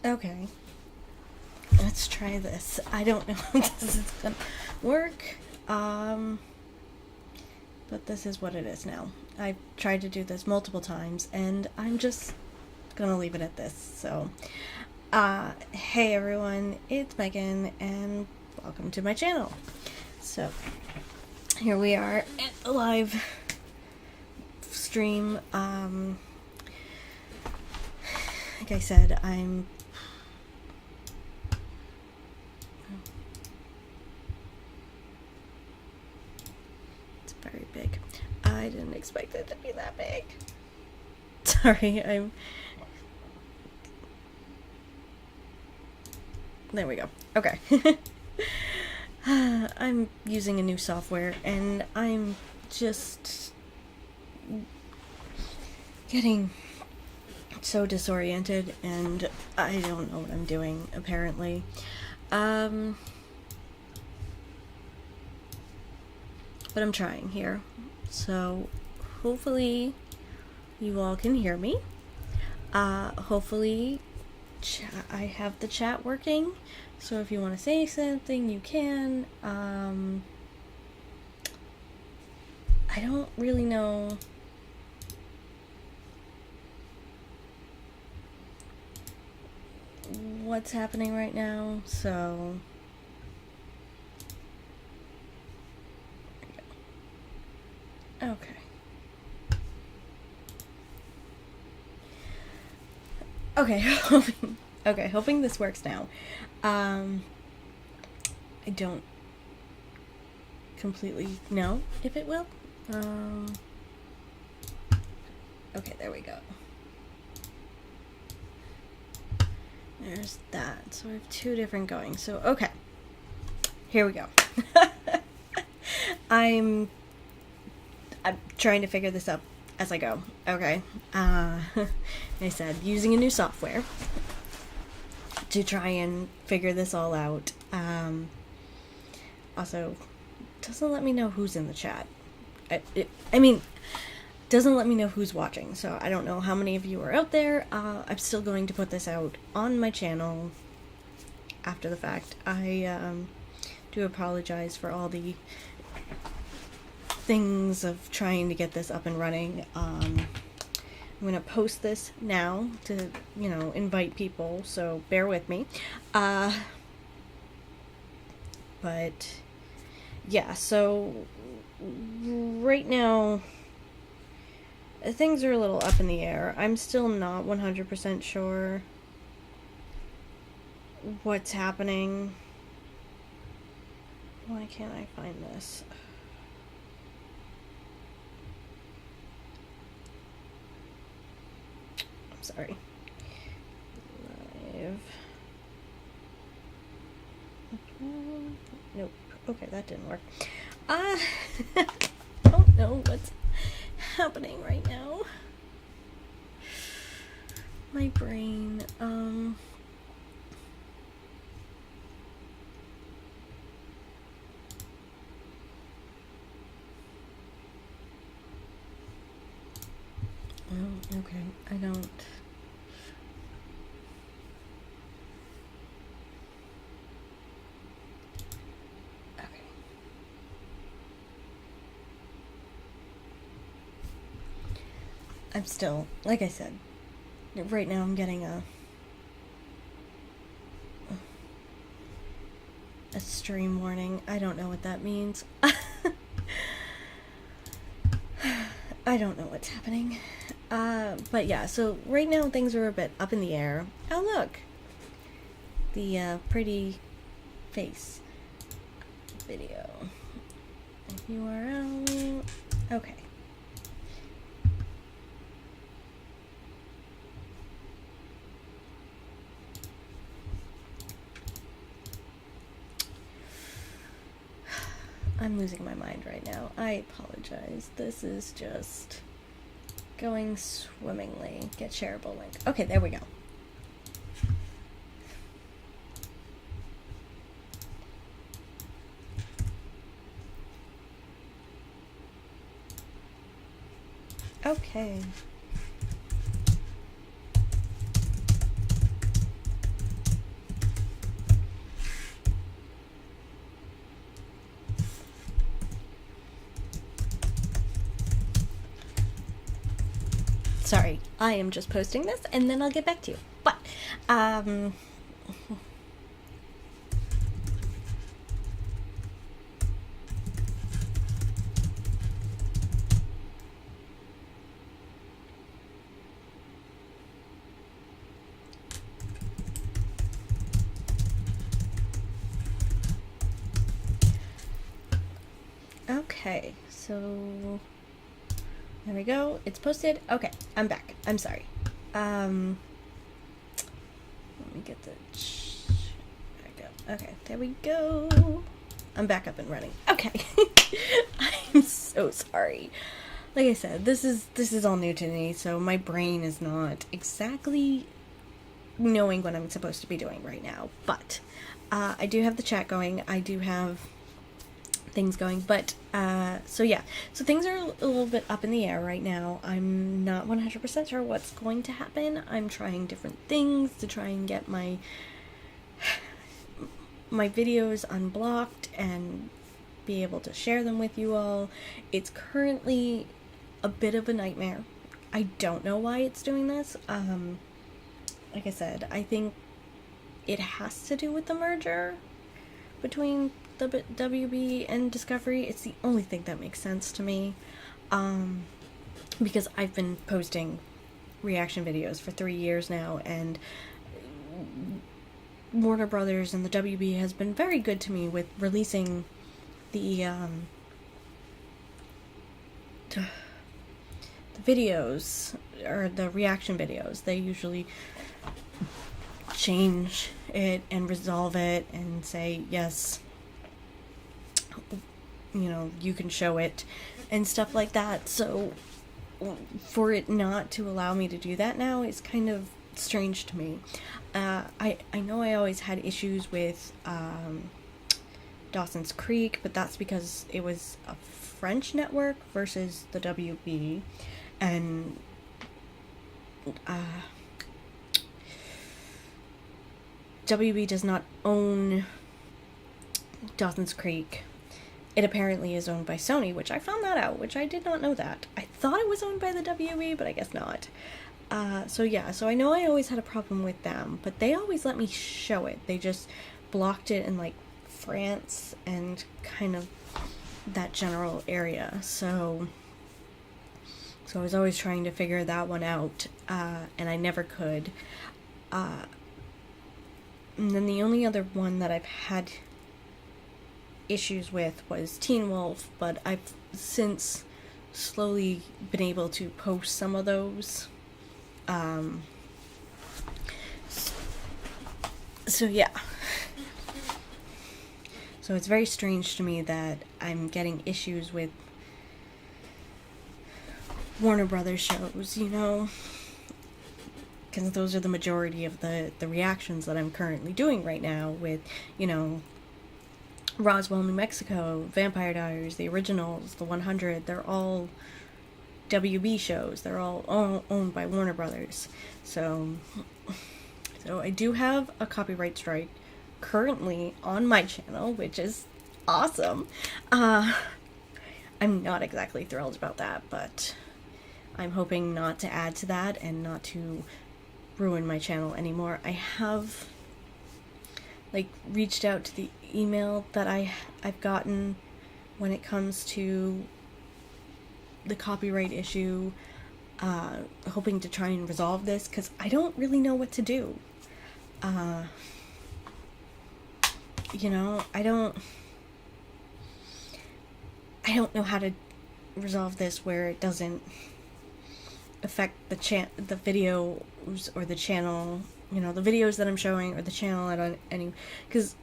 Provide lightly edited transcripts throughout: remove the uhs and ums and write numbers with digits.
Okay. Let's try this. I don't know if this is gonna work. But this is what it is now. I've tried to do this multiple times, and I'm just gonna leave it at this. So, hey everyone, it's Megan, and welcome to my channel. So, here we are at a live stream. Like I said, it's very big. I didn't expect it to be that big. Sorry, there we go. Okay. I'm using a new software, and I'm just getting so disoriented, and I don't know what I'm doing, apparently. But I'm trying here. So, hopefully you all can hear me. Hopefully I have the chat working. So if you want to say something, you can. I don't really know what's happening right now, so okay. Hoping this works now. I don't completely know if it will. Okay, there we go. There's that. So I have two different going. So, okay. Here we go. I'm trying to figure this out as I go. Okay. I said, using a new software to try and figure this all out. Also, doesn't let me know who's in the chat. I mean, doesn't let me know who's watching, so I don't know how many of you are out there. I'm still going to put this out on my channel after the fact. I do apologize for all the things of trying to get this up and running. I'm going to post this now to, invite people, so bear with me. But, yeah, so right now things are a little up in the air. I'm still not 100% sure what's happening. Why can't I find this? I'm sorry. Live. Nope. Okay, that didn't work. I don't know what's happening right now. My brain, oh, okay, I don't. I'm still, like I said, right now I'm getting a stream warning. I don't know what that means. I don't know what's happening. But yeah, so right now things are a bit up in the air. Oh look! The pretty face video. URL. Okay. I'm losing my mind right now. I apologize. This is just going swimmingly. Get shareable link. Okay, there we go. Okay. Sorry, I am just posting this and then I'll get back to you. But, okay, so there we go. It's posted. Okay, I'm back. I'm sorry. Let me get the back up. Okay, there we go. I'm back up and running. Okay. I'm so sorry. Like I said, this is all new to me, so my brain is not exactly knowing what I'm supposed to be doing right now. But I do have the chat going. I do have things going, but so yeah, so things are a little bit up in the air right now. I'm not 100% sure what's going to happen. I'm trying different things to try and get my videos unblocked and be able to share them with you all. It's currently a bit of a nightmare. I don't know why it's doing this. Like I said, I think it has to do with the merger between the WB and Discovery. It's the only thing that makes sense to me, because I've been posting reaction videos for 3 years now, and Warner Brothers and the WB has been very good to me with releasing the videos, or the reaction videos. They usually change it and resolve it and say, yes, you know, you can show it and stuff like that. So for it not to allow me to do that now is kind of strange to me. I know I always had issues with Dawson's Creek, but that's because it was a French network versus the WB, and WB does not own Dawson's Creek. It apparently is owned by Sony, which I found that out, which I did not know that. I thought it was owned by the WB, but I guess not. So yeah, so I know I always had a problem with them, but they always let me show it. They just blocked it in, like, France and kind of that general area. So I was always trying to figure that one out, and I never could. And then the only other one that I've had issues with was Teen Wolf, but I've since slowly been able to post some of those. So yeah. So it's very strange to me that I'm getting issues with Warner Brothers shows, you know, because those are the majority of the reactions that I'm currently doing right now with, you know, Roswell, New Mexico, Vampire Diaries, the originals, the 100, they're all WB shows. They're all owned by Warner Brothers. So I do have a copyright strike currently on my channel, which is awesome. I'm not exactly thrilled about that, but I'm hoping not to add to that and not to ruin my channel anymore. I have, like, reached out to the email that I've gotten when it comes to the copyright issue, hoping to try and resolve this, because I don't really know what to do. You know, I don't know how to resolve this where it doesn't affect the videos or the channel, you know, the videos that I'm showing or the channel at any, because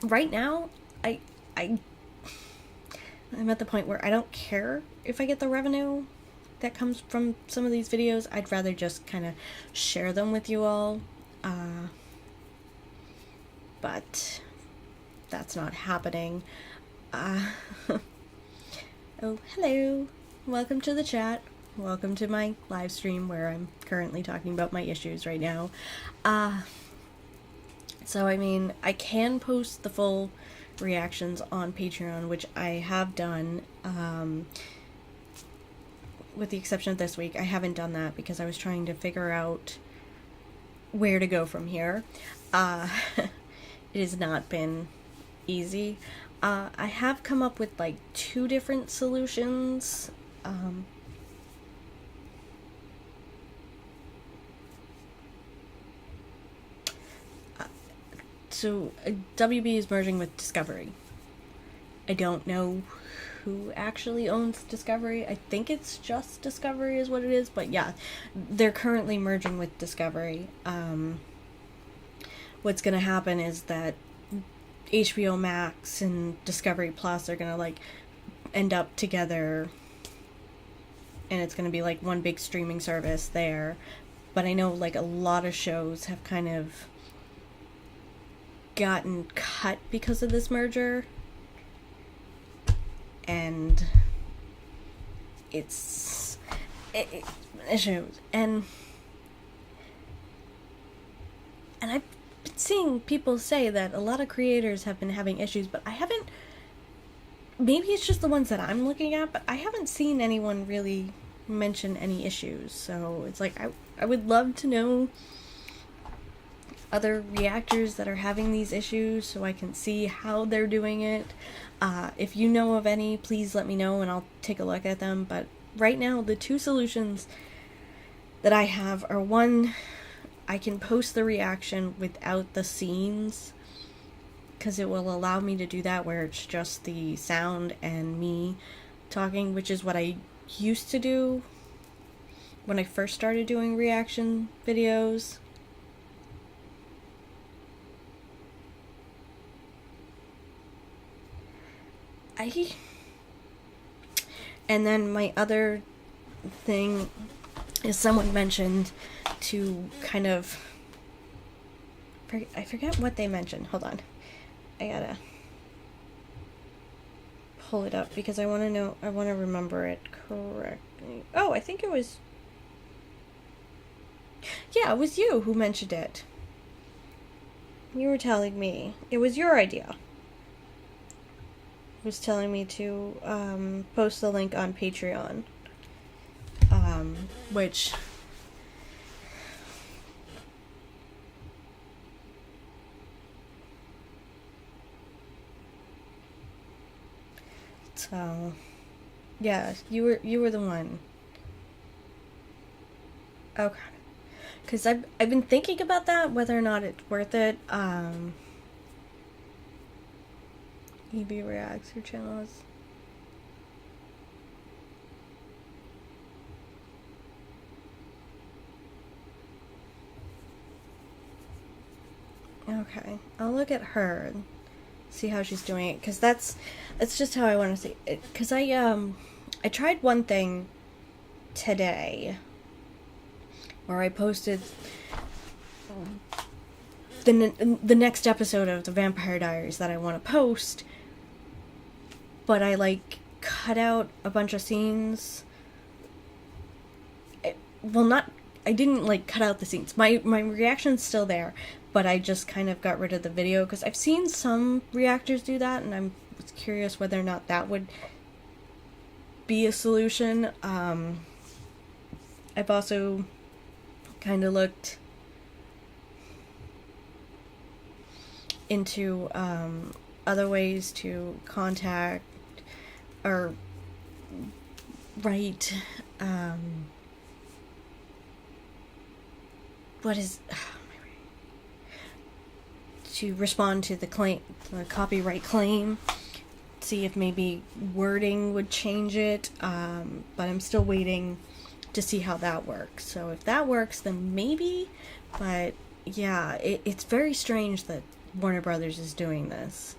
right now I'm at the point where I don't care if I get the revenue that comes from some of these videos. I'd rather just kind of share them with you all, but that's not happening. Oh, hello. Welcome to the chat. Welcome to my live stream where I'm currently talking about my issues right now. So, I mean, I can post the full reactions on Patreon, which I have done. with the exception of this week, I haven't done that because I was trying to figure out where to go from here. It has not been easy. I have come up with like 2 different solutions. So WB is merging with Discovery. I don't know who actually owns Discovery. I think it's just Discovery is what it is, but yeah, they're currently merging with Discovery. What's gonna happen is that HBO Max and Discovery Plus are gonna like end up together, and it's gonna be like one big streaming service there. But I know like a lot of shows have kind of gotten cut because of this merger, and it shows. And I've been seeing people say that a lot of creators have been having issues, but I haven't. Maybe it's just the ones that I'm looking at, but I haven't seen anyone really mention any issues. So it's like I would love to know other reactors that are having these issues so I can see how they're doing it. If you know of any, please let me know and I'll take a look at them. But right now, the 2 solutions that I have are, one, I can post the reaction without the scenes, because it will allow me to do that where it's just the sound and me talking, which is what I used to do when I first started doing reaction videos. And then my other thing is someone mentioned to kind of, I forget what they mentioned. Hold on. I gotta pull it up because I want to remember it correctly. Oh, I think it was, yeah, it was you who mentioned it. You were telling me. It was your idea. Was telling me to post the link on Patreon, which so yeah, you were the one. Okay, because I've been thinking about that, whether or not it's worth it. EB Reacts, your channel is... Okay, I'll look at her and see how she's doing it, because that's just how I want to see it. Because I tried one thing today where I posted the next episode of the Vampire Diaries that I want to post, but I like cut out a bunch of scenes. I didn't like cut out the scenes. My reaction's still there, but I just kind of got rid of the video because I've seen some reactors do that, and I'm curious whether or not that would be a solution. I've also kind of looked into other ways to contact or write to respond to the copyright claim, see if maybe wording would change it, but I'm still waiting to see how that works. So if that works, then maybe, but yeah, it's very strange that Warner Brothers is doing this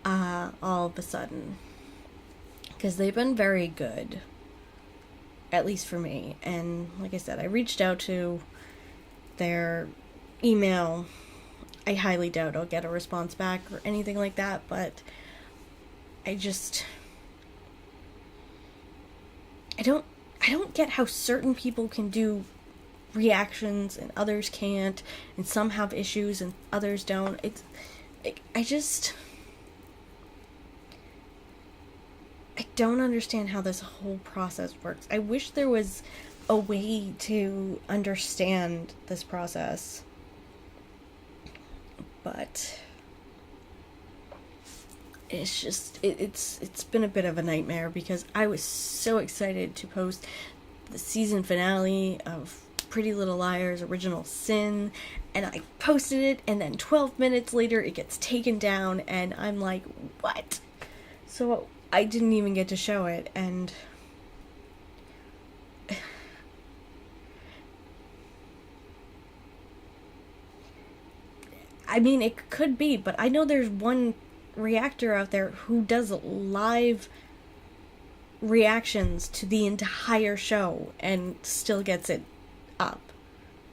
all of a sudden, because they've been very good, at least for me. And like I said, I reached out to their email. I highly doubt I'll get a response back or anything like that, but I don't get how certain people can do reactions and others can't, and some have issues and others don't. I don't understand how this whole process works. I wish there was a way to understand this process, but it's just it's been a bit of a nightmare because I was so excited to post the season finale of Pretty Little Liars Original Sin, and I posted it, and then 12 minutes later it gets taken down, and I'm like, what? So I didn't even get to show it, and I mean, it could be, but I know there's one reactor out there who does live reactions to the entire show and still gets it up.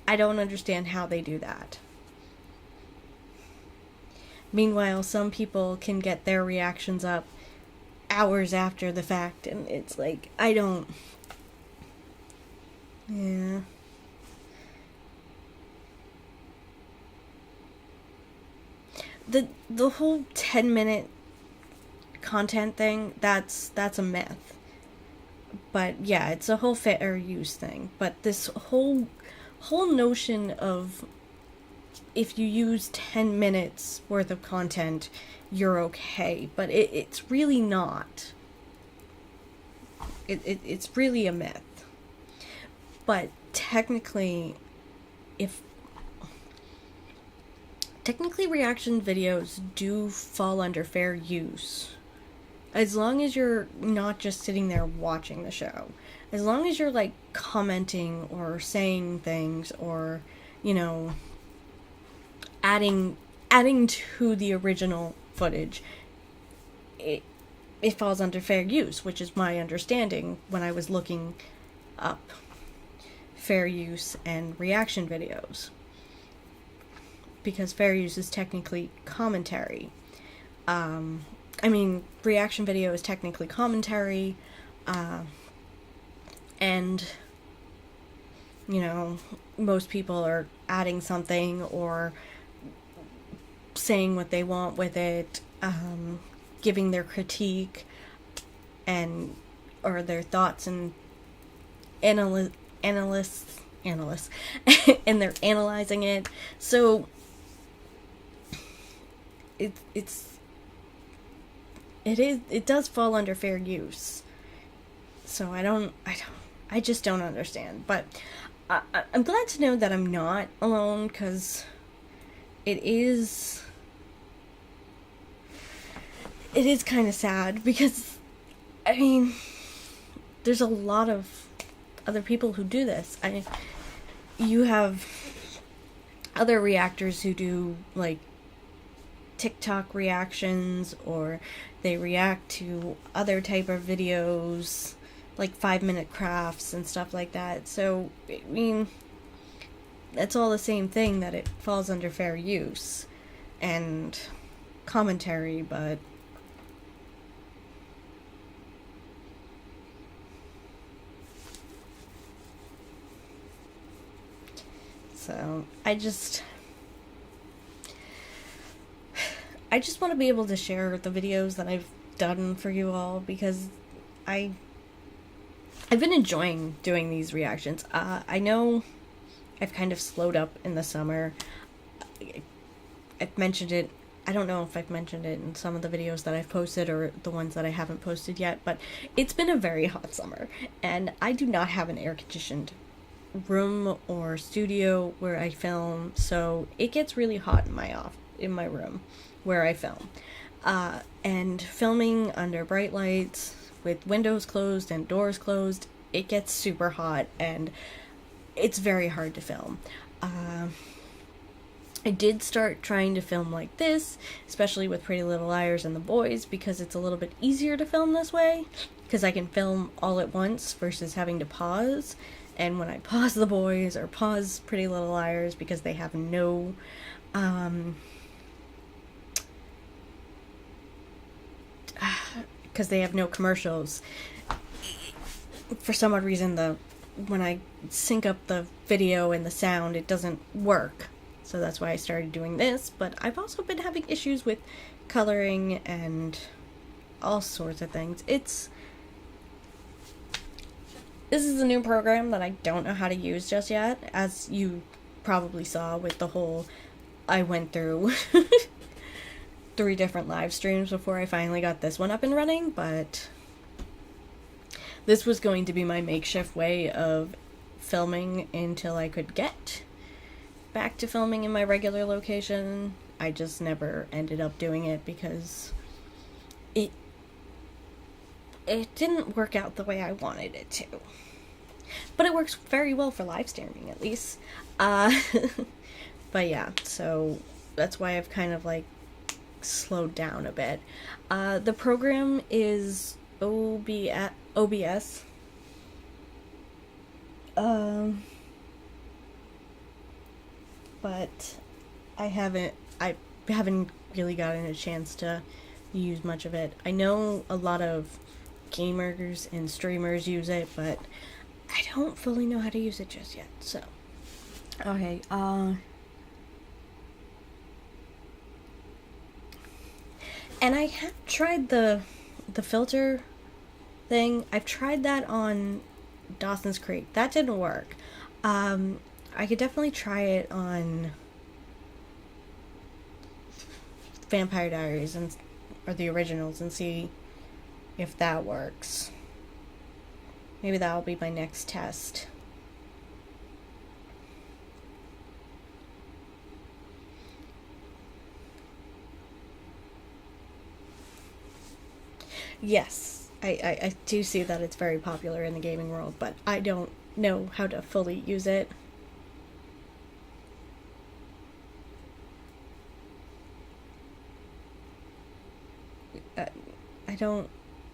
I don't understand how they do that. Meanwhile, some people can get their reactions up hours after the fact, and it's like, I don't... Yeah. The whole 10-minute content thing, that's a myth. But yeah, it's a whole fair use thing. But this whole notion of if you use 10 minutes worth of content, you're okay. But it's really not. It's really a myth. But technically, technically reaction videos do fall under fair use. As long as you're not just sitting there watching the show. As long as you're, like, commenting or saying things or, you know, adding to the original footage, it falls under fair use, which is my understanding when I was looking up fair use and reaction videos. Because fair use is technically commentary. I mean, reaction video is technically commentary, and, you know, most people are adding something or saying what they want with it, giving their critique and or their thoughts and analysts and they're analyzing it. So it does fall under fair use. So I just don't understand. But I'm glad to know that I'm not alone, because it is kind of sad, because I mean, there's a lot of other people who do this. You have other reactors who do, like, TikTok reactions, or they react to other type of videos, like 5-minute crafts and stuff like that. So, I mean, that's all the same thing, that it falls under fair use and commentary, but so I just want to be able to share the videos that I've done for you all, because I've been enjoying doing these reactions. I know I've kind of slowed up in the summer. I've mentioned it. I don't know if I've mentioned it in some of the videos that I've posted or the ones that I haven't posted yet, but it's been a very hot summer, and I do not have an air-conditioned room or studio where I film, so it gets really hot in my room where I film. And filming under bright lights with windows closed and doors closed, it gets super hot and it's very hard to film. I did start trying to film like this, especially with Pretty Little Liars and the boys, because it's a little bit easier to film this way, because I can film all at once versus having to pause. And when I pause the boys or pause Pretty Little Liars because they have no commercials, for some odd reason when I sync up the video and the sound, it doesn't work. So that's why I started doing this. But I've also been having issues with coloring and all sorts of things. This is a new program that I don't know how to use just yet, as you probably saw with the whole, I went through 3 different live streams before I finally got this one up and running, but this was going to be my makeshift way of filming until I could get back to filming in my regular location. I just never ended up doing it because it didn't work out the way I wanted it to. But it works very well for live streaming, at least. But yeah, so that's why I've kind of like slowed down a bit. The program is OBS. But I haven't really gotten a chance to use much of it. I know a lot of gamers and streamers use it, but I don't fully know how to use it just yet. So, okay, and I have tried the filter thing. I've tried that on Dawson's Creek. That didn't work. I could definitely try it on Vampire Diaries or the originals and see if that works. Maybe that'll be my next test. Yes, I do see that it's very popular in the gaming world, but I don't know how to fully use it.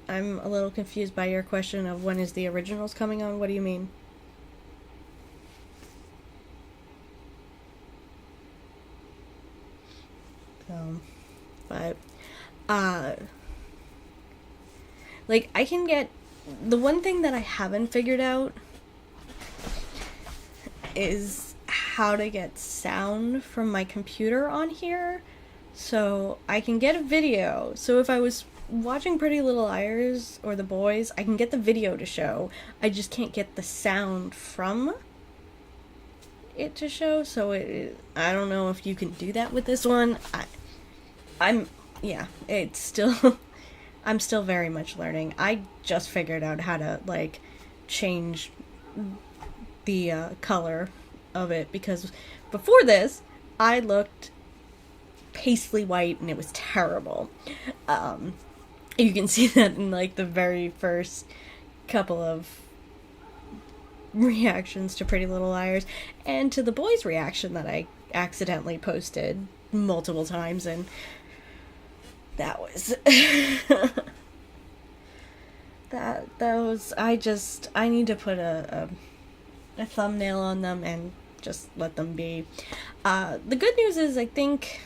I'm a little confused by your question of when is the originals coming on. What do you mean? But, like, I can get, the one thing that I haven't figured out is how to get sound from my computer on here, so I can get a video. So if I was watching Pretty Little Liars or The Boys, I can get the video to show. I just can't get the sound from it to show, so I don't know if you can do that with this one. It's still, I'm still very much learning. I just figured out how to, like, change the color of it, because before this, I looked paisley white and it was terrible. You can see that in, like, the very first couple of reactions to Pretty Little Liars, and to The Boys reaction that I accidentally posted multiple times, and that was I need to put a thumbnail on them and just let them be. The good news is I think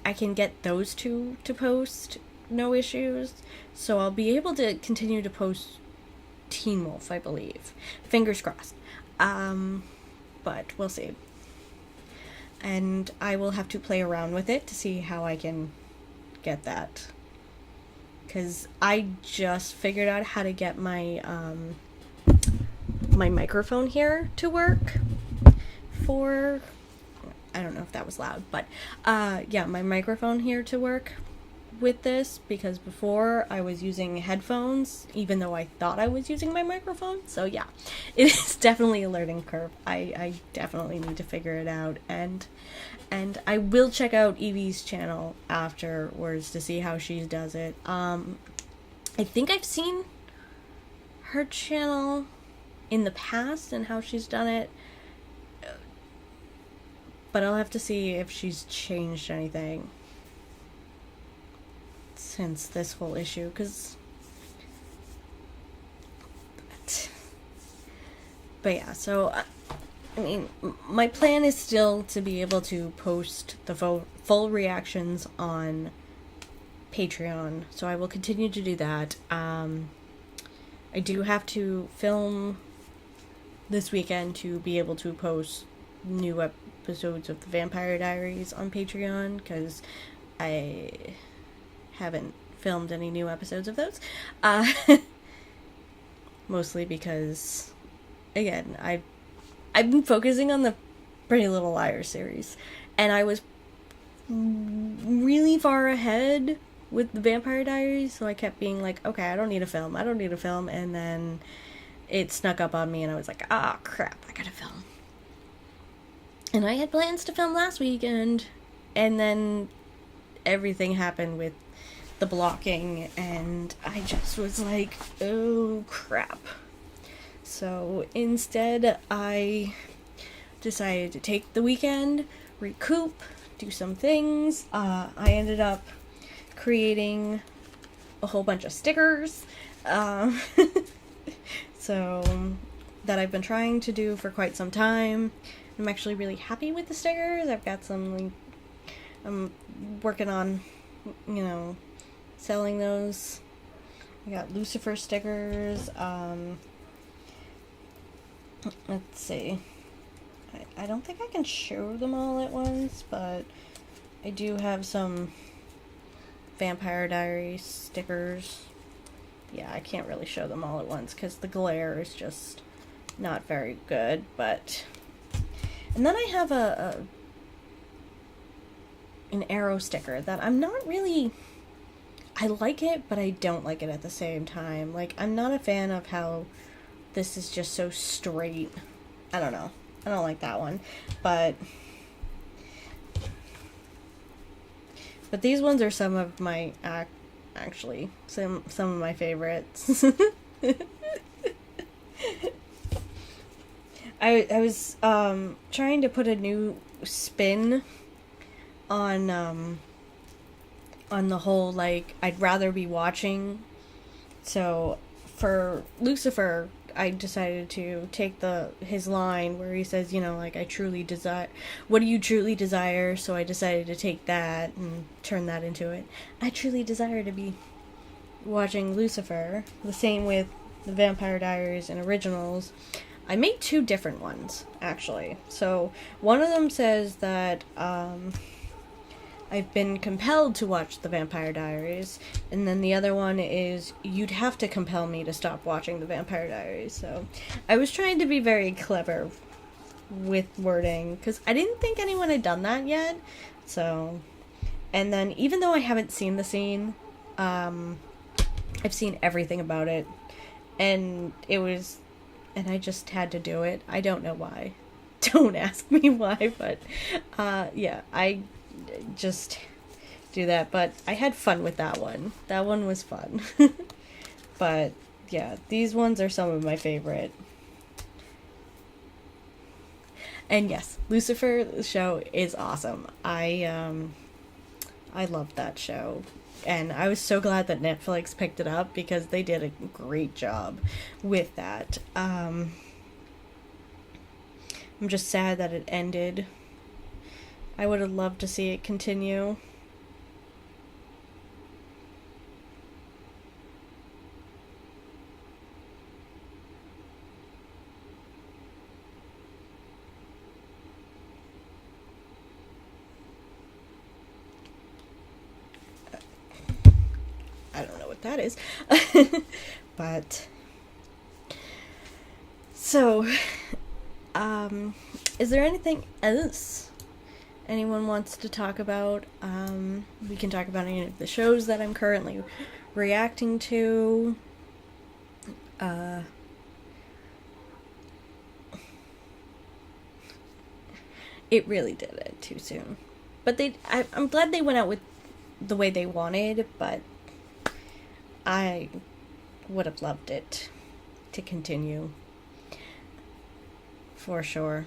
I can get those two to post, no issues. So I'll be able to continue to post Teen Wolf, I believe. Fingers crossed. But we'll see. And I will have to play around with it to see how I can get that. Because I just figured out how to get my my microphone here to work for, I don't know if that was loud, but yeah, my microphone here to work with this, because before I was using headphones even though I thought I was using my microphone. So yeah, it is definitely a learning curve. I definitely need to figure it out, and I will check out Evie's channel afterwards to see how she does it. I think I've seen her channel in the past and how she's done it, but I'll have to see if she's changed anything since this whole issue, because but yeah, so I mean, my plan is still to be able to post the full reactions on Patreon, so I will continue to do that. I do have to film this weekend to be able to post new episodes of the Vampire Diaries on Patreon, because I haven't filmed any new episodes of those. Mostly because, again, I've been focusing on the Pretty Little Liars series, and I was really far ahead with the Vampire Diaries, so I kept being like, okay, I don't need a film, and then it snuck up on me, and I was like, ah, crap, I gotta film. And I had plans to film last weekend, and then everything happened with the blocking, and I just was like, oh, crap. So instead, I decided to take the weekend, recoup, do some things. I ended up creating a whole bunch of stickers, so that I've been trying to do for quite some time. I'm actually really happy with the stickers. I've got some, I'm working on, selling those. I got Lucifer stickers. Let's see. I don't think I can show them all at once, but I do have some Vampire Diaries stickers. Yeah, I can't really show them all at once because the glare is just not very good, but... And then I have an arrow sticker that I'm not really... I like it, but I don't like it at the same time. Like, I'm not a fan of how this is just so straight. I don't know. I don't like that one. But these ones are some of my, actually, some of my favorites. I was trying to put a new spin on the whole, like, I'd rather be watching. So for Lucifer, I decided to take his line where he says, I truly desire, what do you truly desire? So I decided to take that and turn that into it. I truly desire to be watching Lucifer. The same with the Vampire Diaries and Originals. I made 2 different ones, actually. So one of them says that I've been compelled to watch the Vampire Diaries, and then the other one is, you'd have to compel me to stop watching the Vampire Diaries. So I was trying to be very clever with wording, because I didn't think anyone had done that yet. So, and then even though I haven't seen the scene, I've seen everything about it, and I just had to do it. I don't know why. Don't ask me why, but yeah, I just do that. But I had fun with that one. That one was fun. But yeah, these ones are some of my favorite. And yes, Lucifer, the show is awesome. I loved that show. And I was so glad that Netflix picked it up, because they did a great job with that. I'm just sad that it ended. I would have loved to see it continue. I don't know what that is. But so is there anything else anyone wants to talk about? We can talk about any of the shows that I'm currently reacting to. It really did it too soon. But I'm glad they went out with the way they wanted, but I would have loved it to continue. For sure.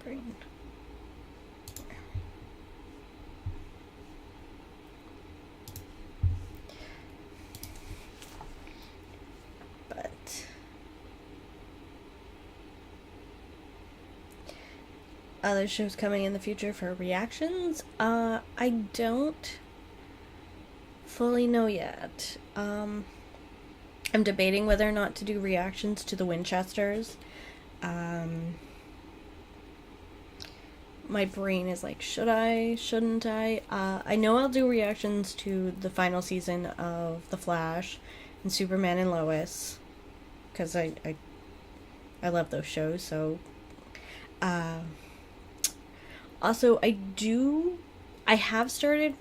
Brain. But other shows coming in the future for reactions, I don't fully know yet. I'm debating whether or not to do reactions to the Winchesters. My brain is like, should I? Shouldn't I? I know I'll do reactions to the final season of The Flash and Superman and Lois, because I love those shows. So, also I have started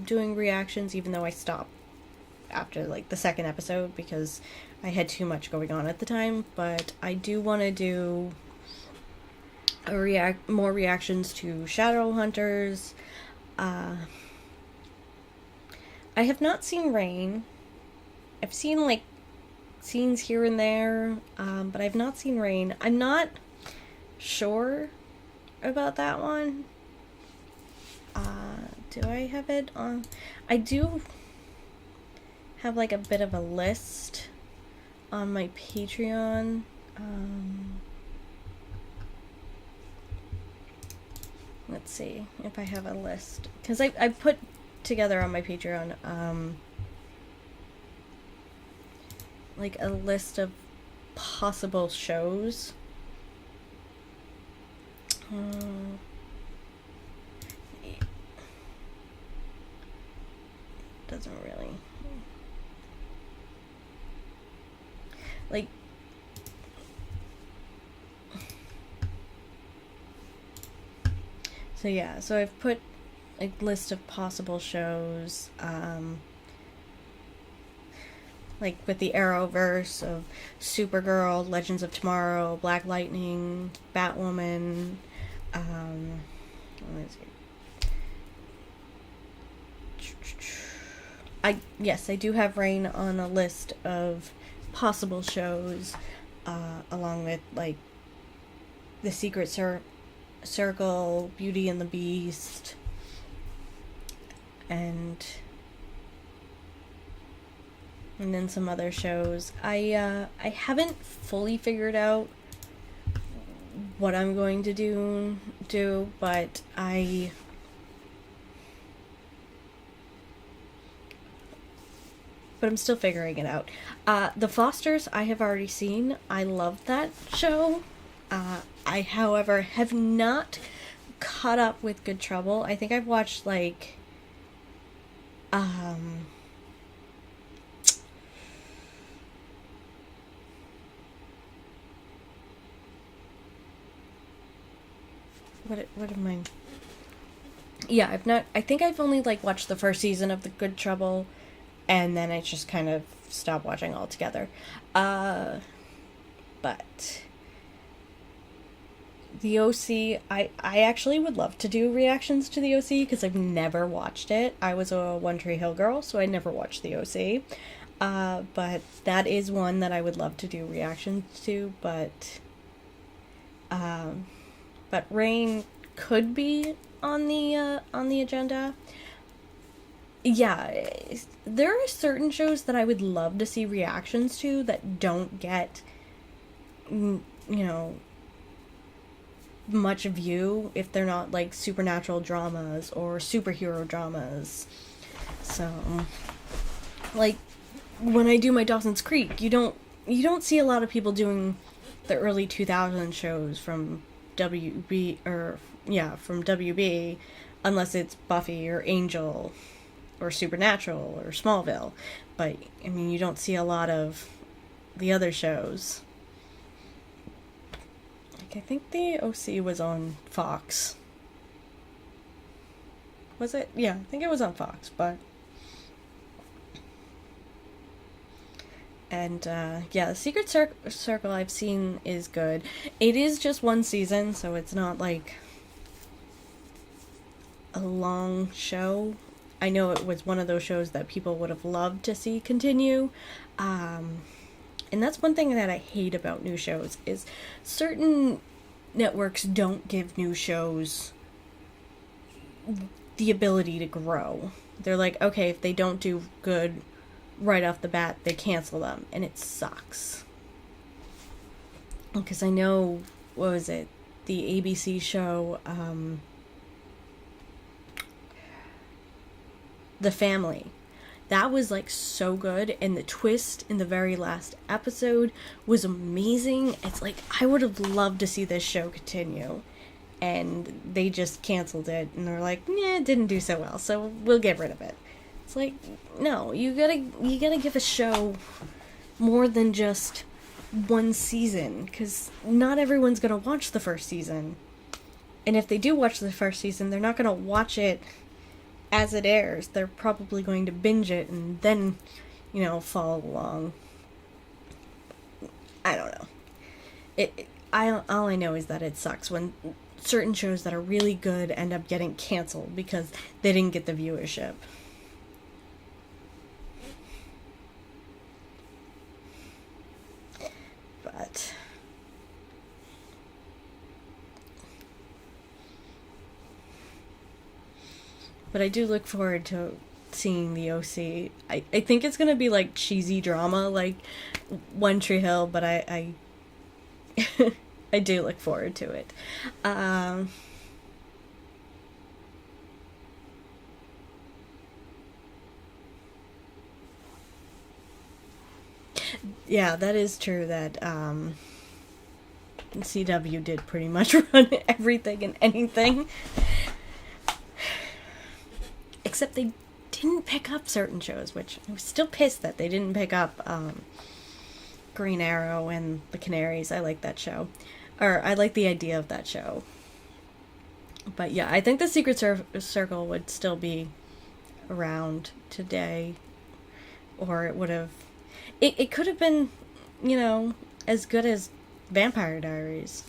doing reactions, even though I stopped after like the second episode because I had too much going on at the time. But I do want to do more reactions to Shadowhunters. I have not seen Rain. I've seen like scenes here and there, but I've not seen Rain. I'm not sure about that one. Do I have it on? I do have like a bit of a list on my Patreon. Let's see if I have a list, because I put together on my Patreon like a list of possible shows. Doesn't really like. So yeah, so I've put a list of possible shows, like with the Arrowverse of Supergirl, Legends of Tomorrow, Black Lightning, Batwoman, let's see. I do have Rain on a list of possible shows, along with like The Secret Circle, Beauty and the Beast, and then some other shows. I haven't fully figured out what I'm going to do, but I'm still figuring it out. The Fosters I have already seen. I love that show. I, however, have not caught up with Good Trouble. I think I've watched like what am I? Yeah, I think I've only like watched the first season of The Good Trouble, and then I just kind of stopped watching altogether. But The OC, I actually would love to do reactions to The OC because I've never watched it. I was a One Tree Hill girl, so I never watched The OC. But that is one that I would love to do reactions to, but Rain could be on the agenda. Yeah, there are certain shows that I would love to see reactions to that don't get, much view if they're not like supernatural dramas or superhero dramas. So, like, when I do my Dawson's Creek, you don't see a lot of people doing the early 2000 shows from WB from WB, unless it's Buffy or Angel or Supernatural or Smallville. But I mean, you don't see a lot of the other shows. Like, I think the OC was on Fox. Was it? Yeah, I think it was on Fox, but and the Secret Circle I've seen is good. It is just one season, so it's not like a long show. I know it was one of those shows that people would have loved to see continue. And that's one thing that I hate about new shows is certain networks don't give new shows the ability to grow. They're like, okay, if they don't do good right off the bat, they cancel them, and it sucks. Because I know, what was it? The ABC show, The Family. that was like so good, and the twist in the very last episode was amazing. It's like I would have loved to see this show continue, and they just canceled it, and they're like, yeah, it didn't do so well, so we'll get rid of it. It's like, no, you gotta give a show more than just one season, because not everyone's gonna watch the first season. And if they do watch the first season, they're not gonna watch it as it airs. They're probably going to binge it and then, follow along. I don't know. All I know is that it sucks when certain shows that are really good end up getting canceled because they didn't get the viewership. But I do look forward to seeing the OC. I think it's gonna be like cheesy drama like One Tree Hill, but I I do look forward to it. Yeah, that is true that CW did pretty much run everything and anything. Except they didn't pick up certain shows, which I was still pissed that they didn't pick up Green Arrow and The Canaries. I like that show. Or I like the idea of that show. But yeah, I think the Secret Circle would still be around today. Or it would have... It could have been, as good as Vampire Diaries.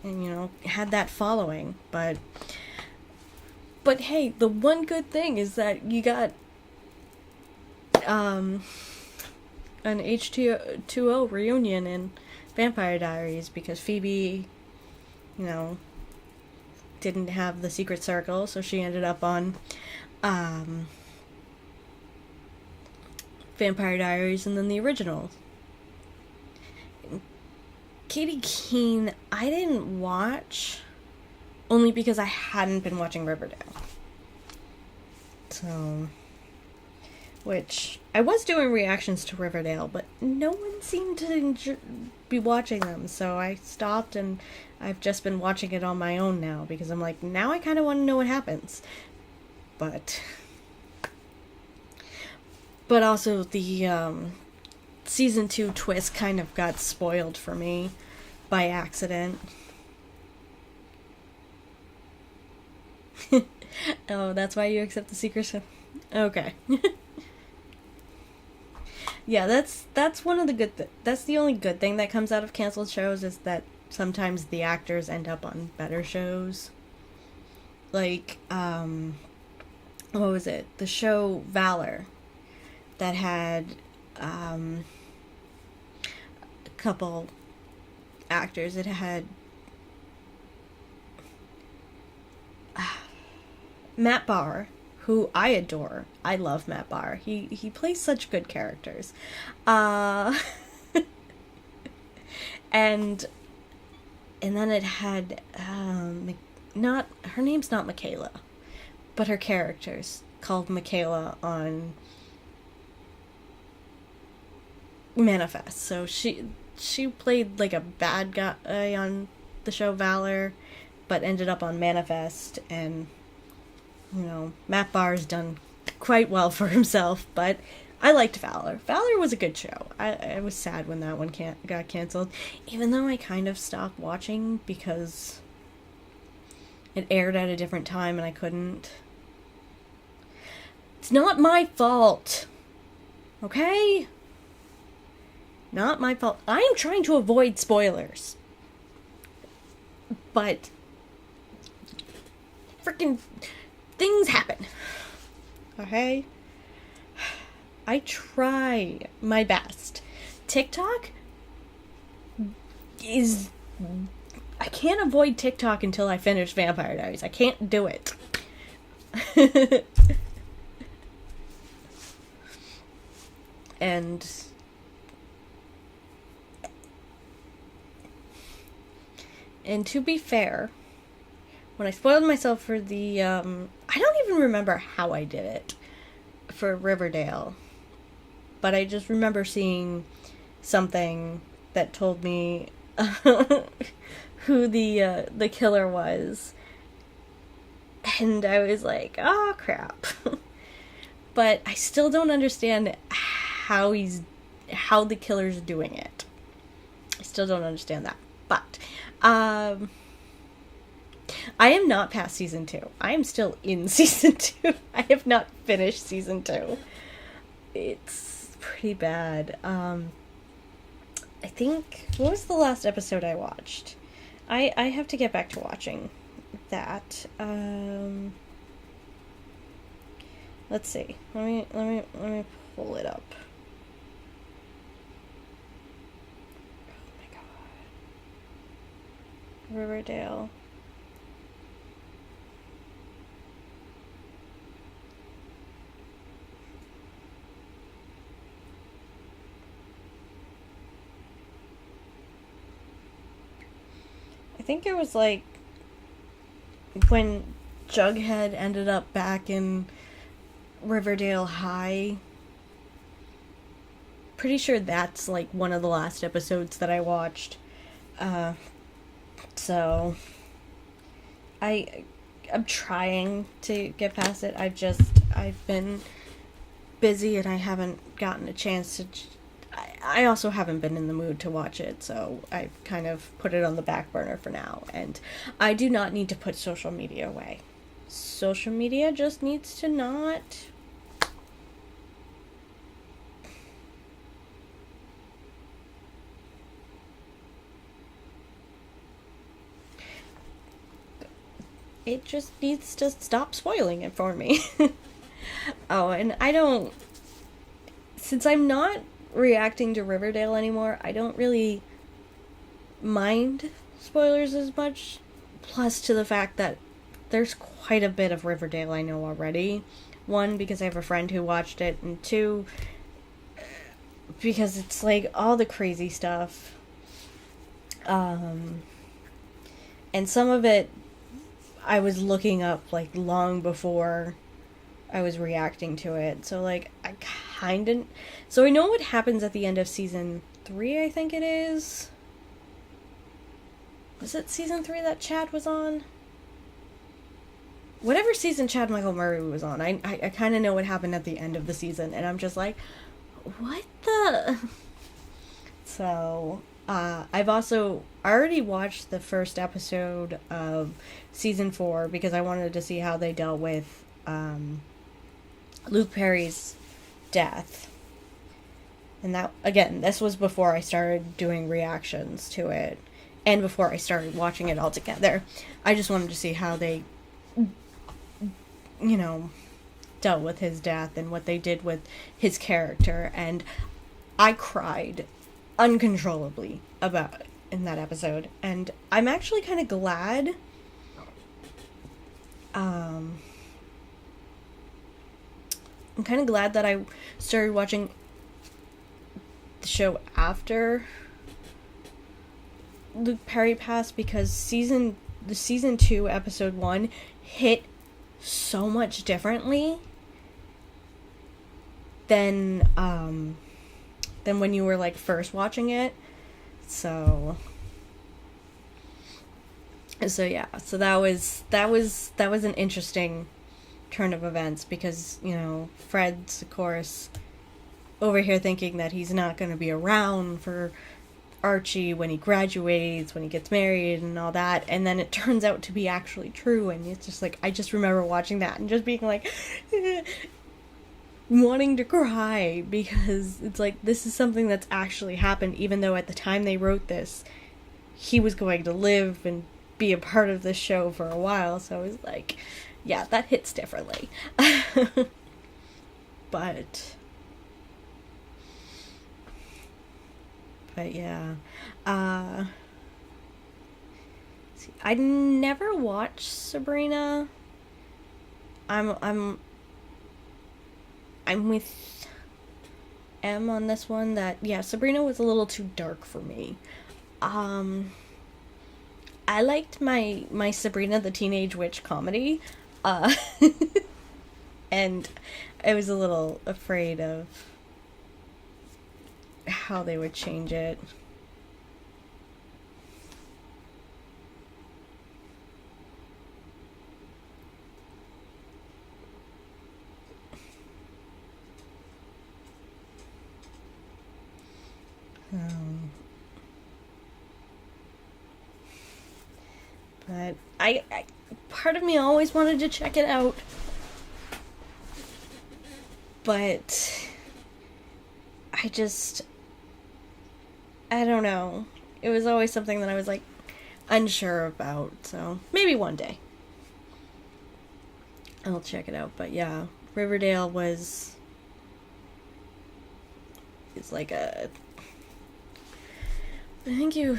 And, had that following. But hey, the one good thing is that you got an H2O reunion in Vampire Diaries because Phoebe, didn't have the Secret Circle, so she ended up on Vampire Diaries and then the original. Katie Keene, I didn't watch only because I hadn't been watching Riverdale. So, which I was doing reactions to Riverdale, but no one seemed to be watching them, so I stopped, and I've just been watching it on my own now because I'm like, now I kind of want to know what happens. But also the season 2 twist kind of got spoiled for me by accident. Oh, that's why you accept the secret. Okay. Yeah, that's one of the good. That's the only good thing that comes out of canceled shows is that sometimes the actors end up on better shows. Like, what was it? The show Valor, that had a couple actors. It had Matt Barr, who I adore. I love Matt Barr. He plays such good characters. And then it had not her name's not Michaela, but her character's called Michaela on Manifest. So she played like a bad guy on the show Valor, but ended up on Manifest, and Matt Barr's done quite well for himself, but I liked Valor. Valor was a good show. I was sad when that one got canceled, even though I kind of stopped watching because it aired at a different time and I couldn't. It's not my fault. Okay? Not my fault. I am trying to avoid spoilers. But freaking things happen. Okay? I try my best. TikTok is... I can't avoid TikTok until I finish Vampire Diaries. I can't do it. And to be fair, when I spoiled myself for the, I don't even remember how I did it. for Riverdale, but I just remember seeing something that told me who the killer was, and I was like, oh crap. But I still don't understand how the killer's doing it. I still don't understand that. But I am not past season 2. I am still in season 2. I have not finished season 2. It's pretty bad. I think, what was the last episode I watched? I have to get back to watching that. Let's see. Let me pull it up. Oh my god. Riverdale. I think it was like when Jughead ended up back in Riverdale High. Pretty sure that's like one of the last episodes that I watched. So I'm trying to get past it. I've been busy and I haven't gotten a chance to. I also haven't been in the mood to watch it, so I kind of put it on the back burner for now. And I do not need to put social media away. Social media just needs to not. It just needs to stop spoiling it for me. Oh, and I don't. Since I'm not reacting to Riverdale anymore, I don't really mind spoilers as much. Plus, to the fact that there's quite a bit of Riverdale I know already. One, because I have a friend who watched it, and two, because it's like all the crazy stuff. And some of it I was looking up like long before I was reacting to it. So like so I know what happens at the end of season 3, I think it is. Was it season 3 that Chad was on? Whatever season Chad Michael Murray was on, I kind of know what happened at the end of the season, and I'm just like, what the? So, I've also already watched the first episode of season 4 because I wanted to see how they dealt with Luke Perry's death. And that, again, this was before I started doing reactions to it, and before I started watching it all together. I just wanted to see how they, dealt with his death and what they did with his character, and I cried uncontrollably about it in that episode, and I'm actually kind of glad I'm kind of glad that I started watching the show after Luke Perry passed, because season 2 episode 1 hit so much differently than when you were like first watching it. So yeah, so that was an interesting turn of events, because Fred's of course over here thinking that he's not going to be around for Archie when he graduates, when he gets married and all that, and then it turns out to be actually true, and it's just like, I just remember watching that and just being like wanting to cry, because it's like, this is something that's actually happened, even though at the time they wrote this he was going to live and be a part of the show for a while. So it was like, yeah, that hits differently. but yeah, see, I never watched Sabrina. I'm with M on this one, that yeah, Sabrina was a little too dark for me. I liked my Sabrina the Teenage Witch comedy. And I was a little afraid of how they would change it. But I part of me always wanted to check it out, but I don't know. It was always something that I was like unsure about. So maybe one day I'll check it out. But yeah, Riverdale is like a. Thank you.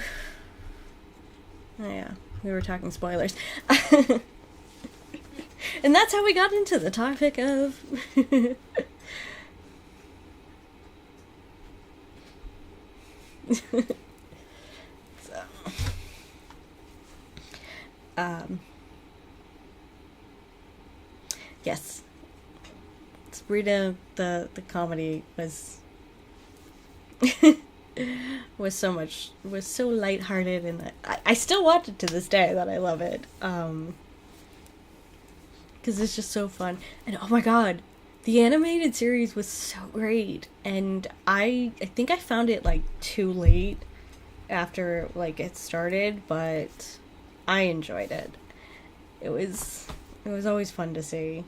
Oh yeah, we were talking spoilers. And that's how we got into the topic of so yes. Sabrina, the comedy was was so lighthearted, and I still watch it to this day. That I love it because it's just so fun. And oh my god, the animated series was so great, and I think I found it like too late after like it started, but I enjoyed it. It was always fun to see,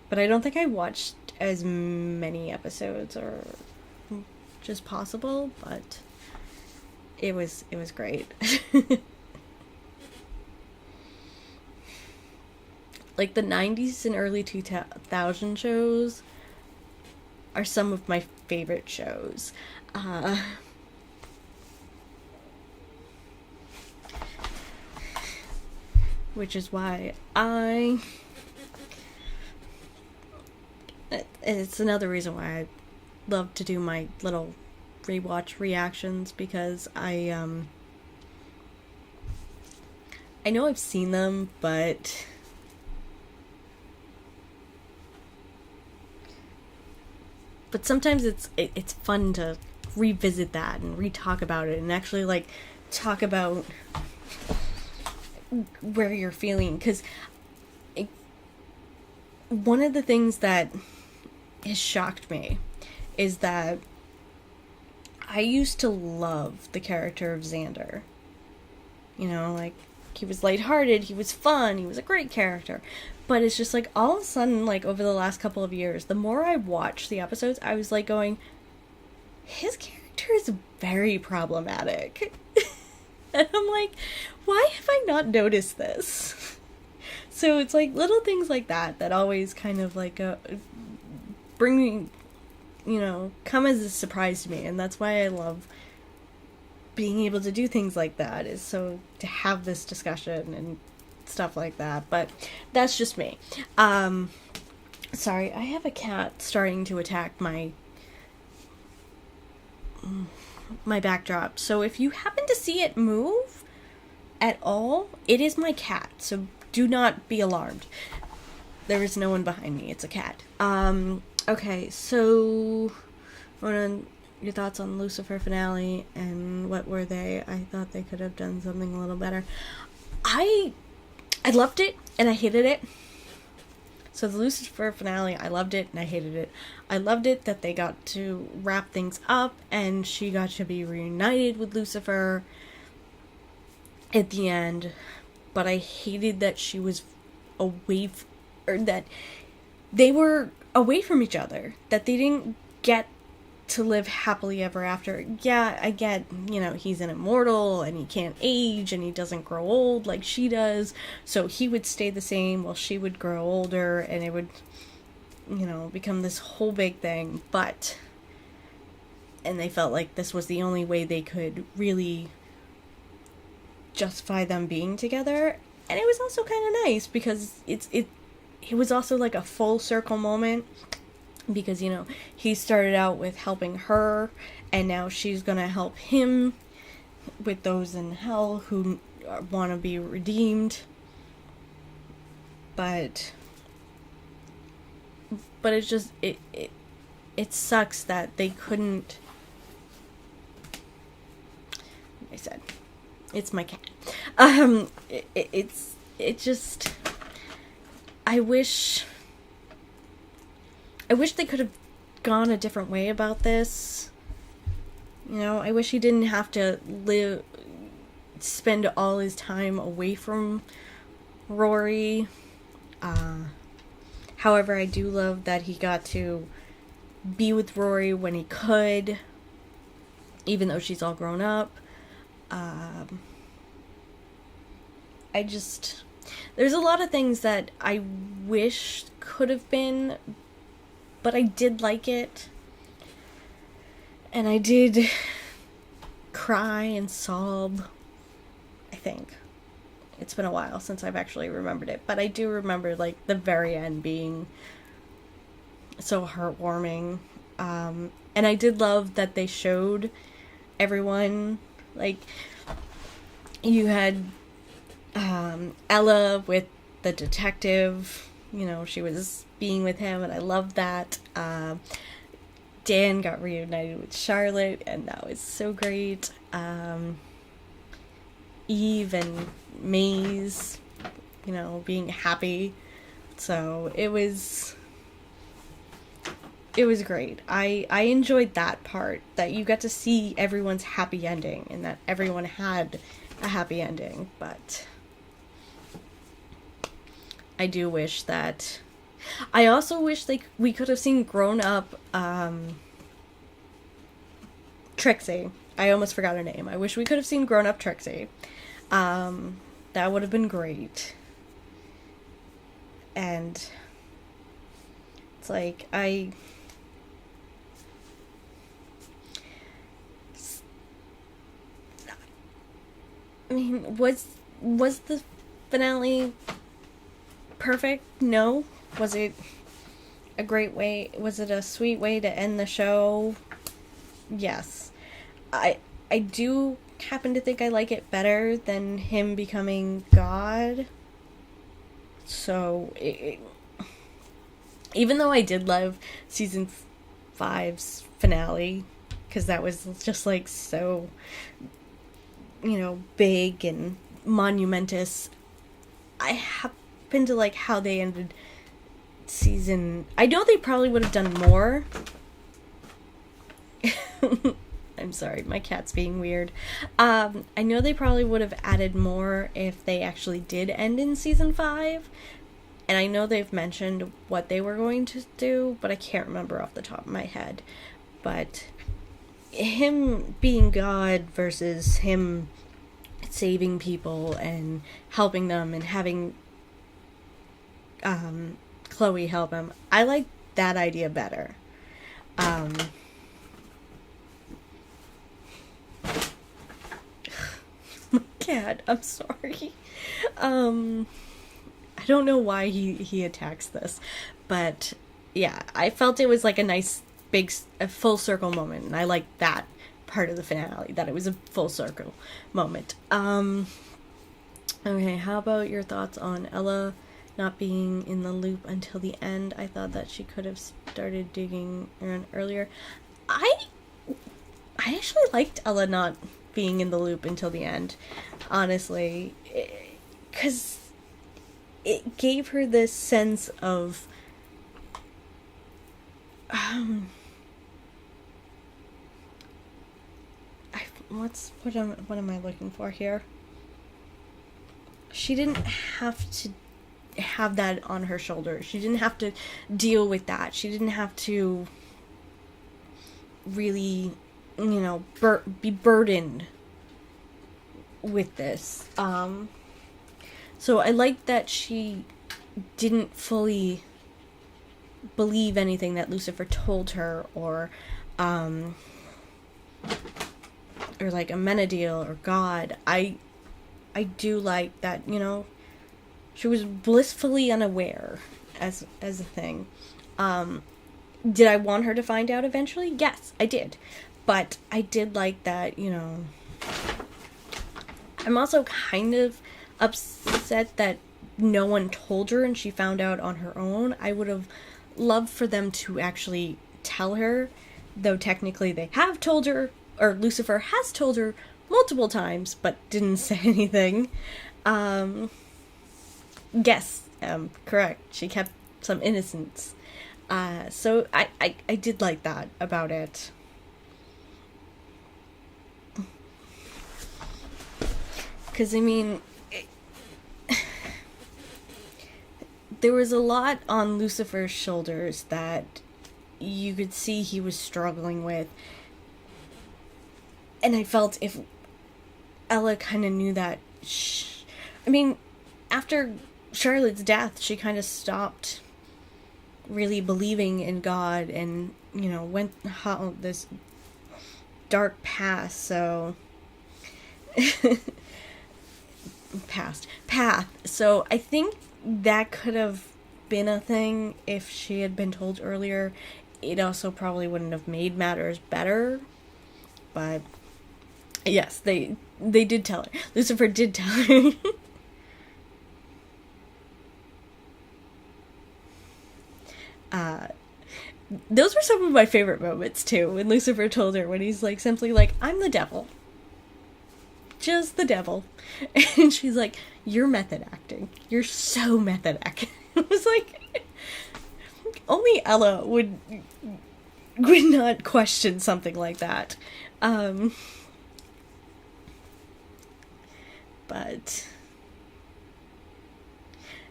but I don't think I watched as many episodes or just possible, but it was great. Like the 90s and early 2000 shows are some of my favorite shows. Which is why it's another reason why I love to do my little rewatch reactions, because I know I've seen them, but sometimes it's fun to revisit that and re-talk about it and actually like talk about where you're feeling, because one of the things that has shocked me is that I used to love the character of Xander. You know, like, he was lighthearted, he was fun, he was a great character. But it's just like, all of a sudden, like, over the last couple of years, the more I watched the episodes, I was like going, his character is very problematic. And I'm like, why have I not noticed this? So it's like little things like that always kind of like bring me, you know, come as a surprise to me. And that's why I love being able to do things like that, is so to have this discussion and stuff like that. But that's just me. Sorry, I have a cat starting to attack my backdrop. So if you happen to see it move at all, it is my cat. So do not be alarmed. There is no one behind me. It's a cat. Okay, so what are your thoughts on Lucifer finale, and what were they? I thought they could have done something a little better. I loved it and I hated it. So the Lucifer finale, I loved it and I hated it. I loved it that they got to wrap things up and she got to be reunited with Lucifer at the end. But I hated that she was away, or that they were away from each other. That they didn't get to live happily ever after. Yeah, I get, you know, he's an immortal and he can't age and he doesn't grow old like she does. So he would stay the same while she would grow older, and it would, you know, become this whole big thing. And they felt like this was the only way they could really justify them being together. And it was also kind of nice because it was also like a full circle moment, because, you know, he started out with helping her and now she's gonna help him with those in hell who want to be redeemed. But but it's just it sucks that they couldn't. Like I said, it's my cat. It just. I wish they could have gone a different way about this. You know, I wish he didn't have to spend all his time away from Rory. However, I do love that he got to be with Rory when he could, even though she's all grown up. There's a lot of things that I wish could have been, but I did like it. And I did cry and sob, I think. It's been a while since I've actually remembered it, but I do remember, like, the very end being so heartwarming. And I did love that they showed everyone, like, you had Ella with the detective, you know, she was being with him, and I loved that. Dan got reunited with Charlotte, and that was so great. Eve and Maze, you know, being happy. So it was great. I enjoyed that part, that you got to see everyone's happy ending, and that everyone had a happy ending, but I do wish that. I also wish we could have seen grown up Trixie. I almost forgot her name. I wish we could have seen grown up Trixie. That would have been great. And it's like I mean, was the finale perfect? No. Was it a great way? Was it a sweet way to end the show? Yes. I do happen to think I like it better than him becoming God. So, even though I did love season 5's finale, because that was just like so, you know, big and monumentous, I happen to like how they ended season. I know they probably would have done more. I'm sorry, my cat's being weird. I know they probably would have added more if they actually did end in season 5. And I know they've mentioned what they were going to do, but I can't remember off the top of my head. But him being God versus him saving people and helping them and having Chloe help him, I like that idea better. Cat, I'm sorry. I don't know why he attacks this, but yeah, I felt it was like a nice a full circle moment, and I liked that part of the finale, that it was a full circle moment. Okay, how about your thoughts on Ella not being in the loop until the end? I thought that she could have started digging around earlier. I actually liked Ella not being in the loop until the end, honestly, because it gave her this sense of what am I looking for here? She didn't have to have that on her shoulders. She didn't have to deal with that. She didn't have to really, you know, be burdened with this. So I like that she didn't fully believe anything that Lucifer told her, or like Amenadiel or God. I do like that, you know, she was blissfully unaware as a thing. Did I want her to find out eventually? Yes, I did. But I did like that, you know. I'm also kind of upset that no one told her and she found out on her own. I would have love for them to actually tell her, though technically they have told her, or Lucifer has told her multiple times, but didn't say anything. Yes, correct. She kept some innocence. So I did like that about it. Because, I mean, there was a lot on Lucifer's shoulders that you could see he was struggling with. And I felt if Ella kind of knew that, I mean, after Charlotte's death, she kind of stopped really believing in God and, you know, went this dark path, so... path. So I think that could have been a thing if she had been told earlier. It also probably wouldn't have made matters better. But yes, they did tell her. Lucifer did tell her. Those were some of my favorite moments too, when Lucifer told her, when he's like simply like, I'm the devil. Just the devil. And she's like, you're method acting. You're so method acting. It was like, only Ella would not question something like that. But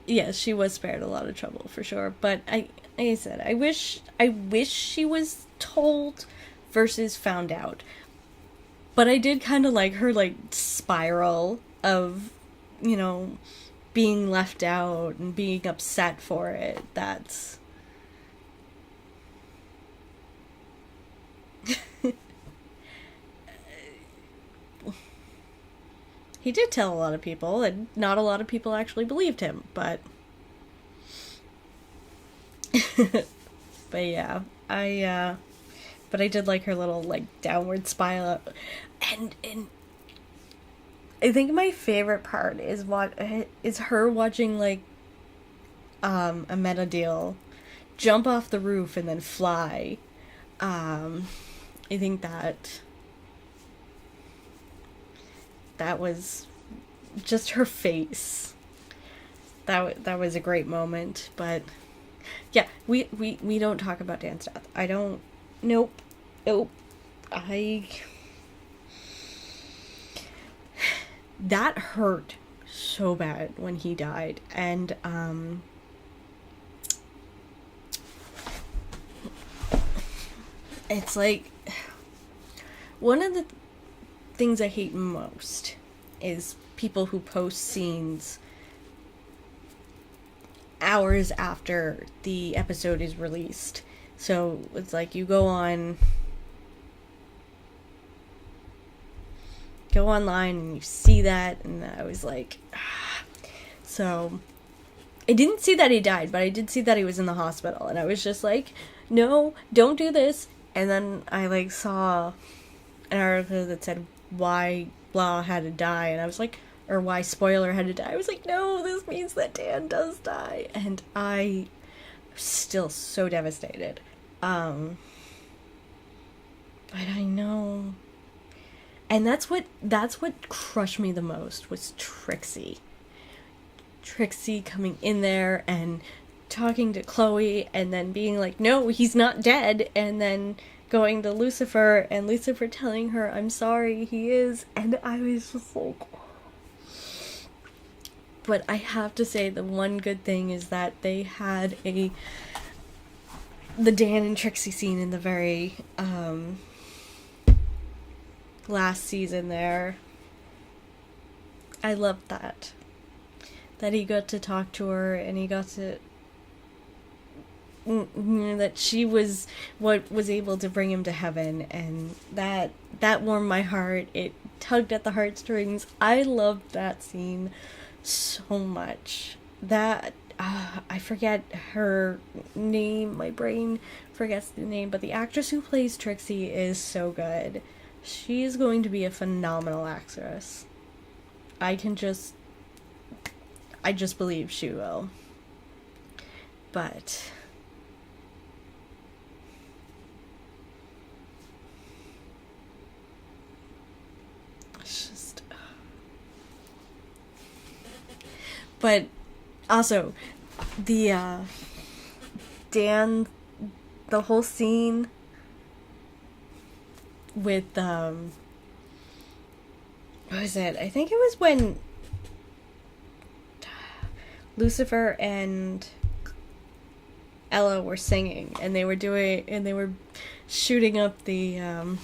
yes, she was spared a lot of trouble for sure. But like I said, I wish she was told versus found out. But I did kind of like her, like, spiral of, you know, being left out and being upset for it. That's... He did tell a lot of people, and not a lot of people actually believed him, but... But yeah, but I did like her little, like, downward spiral. And I think my favorite part is her watching, like, Amenadiel jump off the roof and then fly. I think that was just her face. That was a great moment. But yeah, we don't talk about Dan's death. I don't. Nope. That hurt so bad when he died, and it's like, one of the things I hate most is people who post scenes hours after the episode is released. So it's like you go online and you see that, and I was like, ah. So I didn't see that he died, but I did see that he was in the hospital, and I was just like, no, don't do this. And then I, like, saw an article that said why blah had to die, and I was like, or why spoiler had to die. I was like, no, this means that Dan does die, and I was still so devastated. But I know. And that's what crushed me the most, was Trixie. Trixie coming in there and talking to Chloe and then being like, no, he's not dead, and then going to Lucifer and Lucifer telling her, I'm sorry, he is. And I was just like... But I have to say, the one good thing is that they had the Dan and Trixie scene in the very last season there. I loved that he got to talk to her, and he got to, you know, that she was what was able to bring him to heaven, and that warmed my heart. It tugged at the heartstrings. I loved that scene so much. That I forget her name, my brain forgets the name, but the actress who plays Trixie is so good. She's going to be a phenomenal actress. I just believe she will. But But also, the Dan, the whole scene with what was it? I think it was when Lucifer and Ella were singing, and they were shooting up the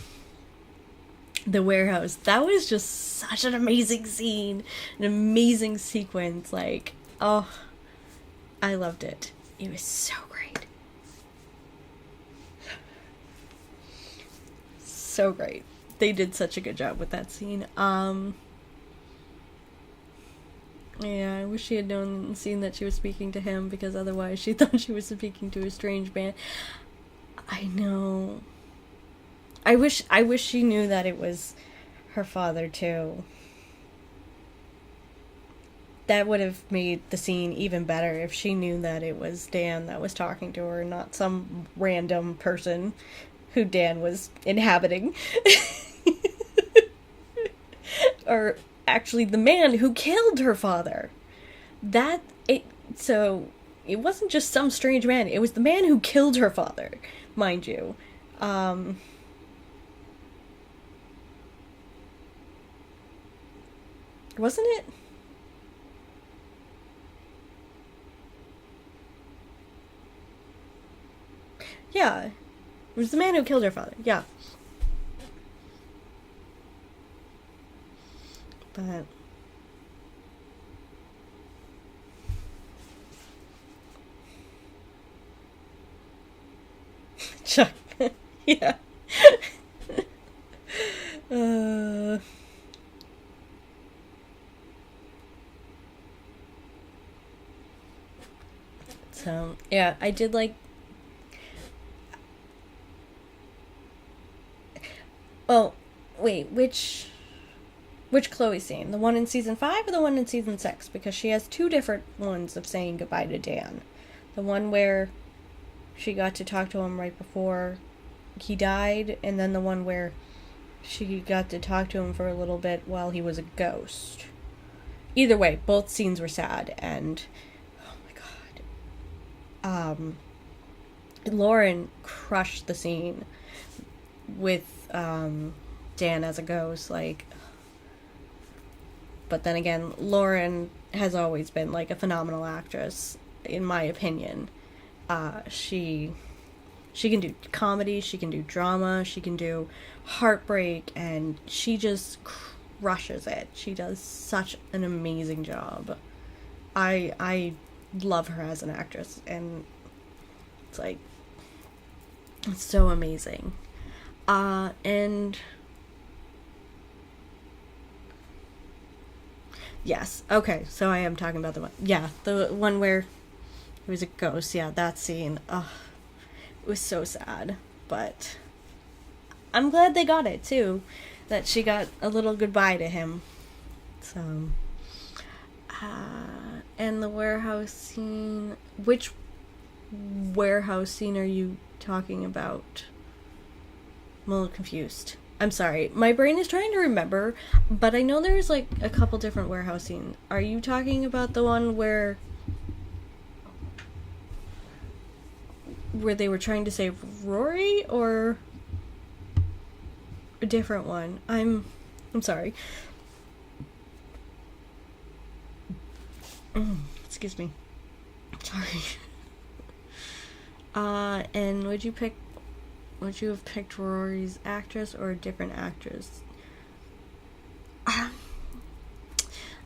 warehouse. That was just such an amazing scene, an amazing sequence. Like, oh, I loved it. It was so great. So great. They did such a good job with that scene. Yeah, I wish she had seen that she was speaking to him, because otherwise she thought she was speaking to a strange man. I know. I wish she knew that it was her father too. That would have made the scene even better if she knew that it was Dan that was talking to her, not some random person who Dan was inhabiting. Or actually the man who killed her father. So it wasn't just some strange man, it was the man who killed her father, mind you. Wasn't it? Yeah. It was the man who killed her father, yeah. But Chuck. Yeah. uh so yeah, I did like. Oh, wait, which Chloe scene? The one in season 5 or the one in season 6? Because she has two different ones of saying goodbye to Dan. The one where she got to talk to him right before he died, and then the one where she got to talk to him for a little bit while he was a ghost. Either way, both scenes were sad, and oh my god. Lauren crushed the scene with Dan as a ghost, like. But then again, Lauren has always been like a phenomenal actress, in my opinion. She can do comedy, she can do drama, she can do heartbreak, and she just crushes it. She does such an amazing job. I love her as an actress, and it's like, it's so amazing. And yes, okay, so I am talking about the one where it was a ghost. Yeah, that scene. Ugh, it was so sad, but I'm glad they got it too. That she got a little goodbye to him. So, and the warehouse scene. Which warehouse scene are you talking about? I'm a little confused. I'm sorry. My brain is trying to remember, but I know there's like a couple different warehouse scenes. Are you talking about the one where they were trying to save Rory, or a different one? I'm sorry. Excuse me. Sorry. And would you have picked Rory's actress or a different actress?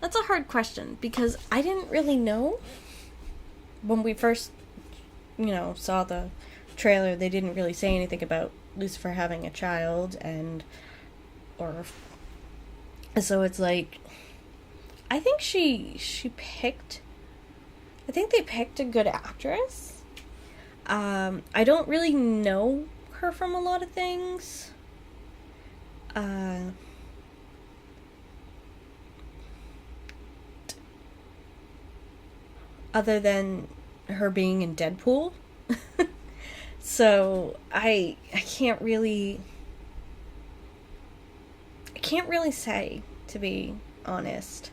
That's a hard question, because I didn't really know when we first, saw the trailer. They didn't really say anything about Lucifer having a child, so it's like, I think I think they picked a good actress. I don't really know her from a lot of things. Other than her being in Deadpool. So I can't really say, to be honest.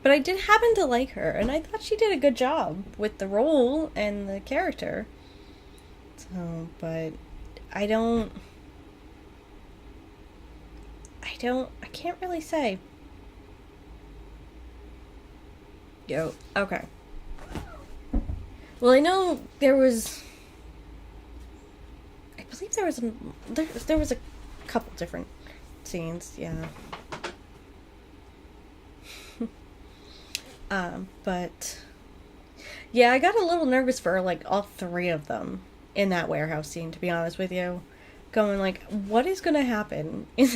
But I did happen to like her, and I thought she did a good job with the role and the character. So, but I can't really say. Yo, okay. Well, I know there was, I believe there was a couple different scenes, yeah. But yeah, I got a little nervous for like all three of them in that warehouse scene, to be honest with you. Going like, what is gonna happen in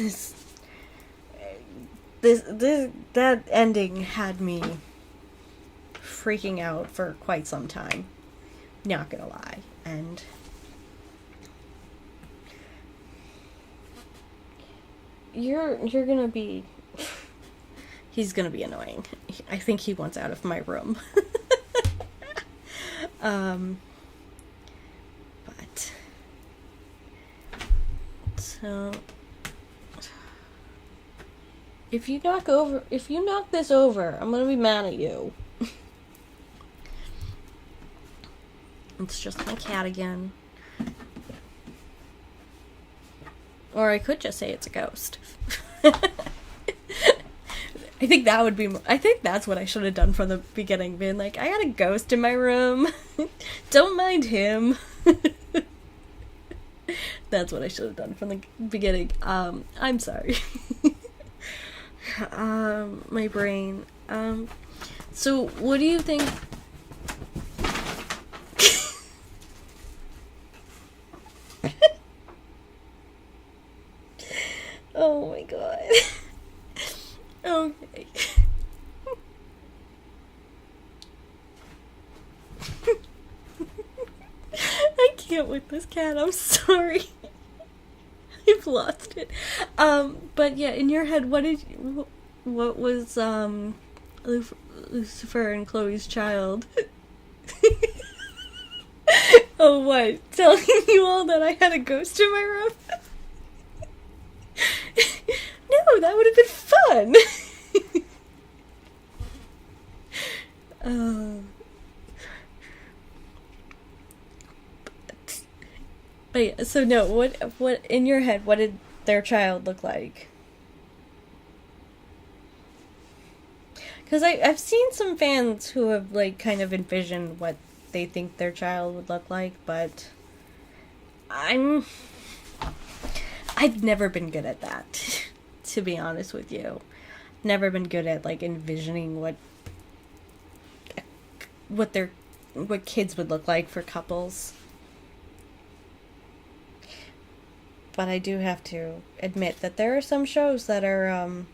that ending had me freaking out for quite some time. Not gonna lie. And you're gonna be he's gonna be annoying. I think he wants out of my room. But so if you knock this over, I'm gonna be mad at you. It's just my cat again. Or I could just say it's a ghost. I think that's what I should have done from the beginning. Being like, I got a ghost in my room. Don't mind him. That's what I should have done from the beginning. I'm sorry. My brain. So what do you think? Oh my god. Okay. I can't with this cat, I'm sorry. I've lost it. But yeah, in your head, what was, Lucifer and Chloe's child? Oh, what? Telling you all that I had a ghost in my room? No, that would have been fun. But yeah, so no, what in your head, what did their child look like? Because I've seen some fans who have like kind of envisioned what they think their child would look like, but I've never been good at that, to be honest with you. Never been good at like envisioning what kids would look like for couples. But I do have to admit that there are some shows that are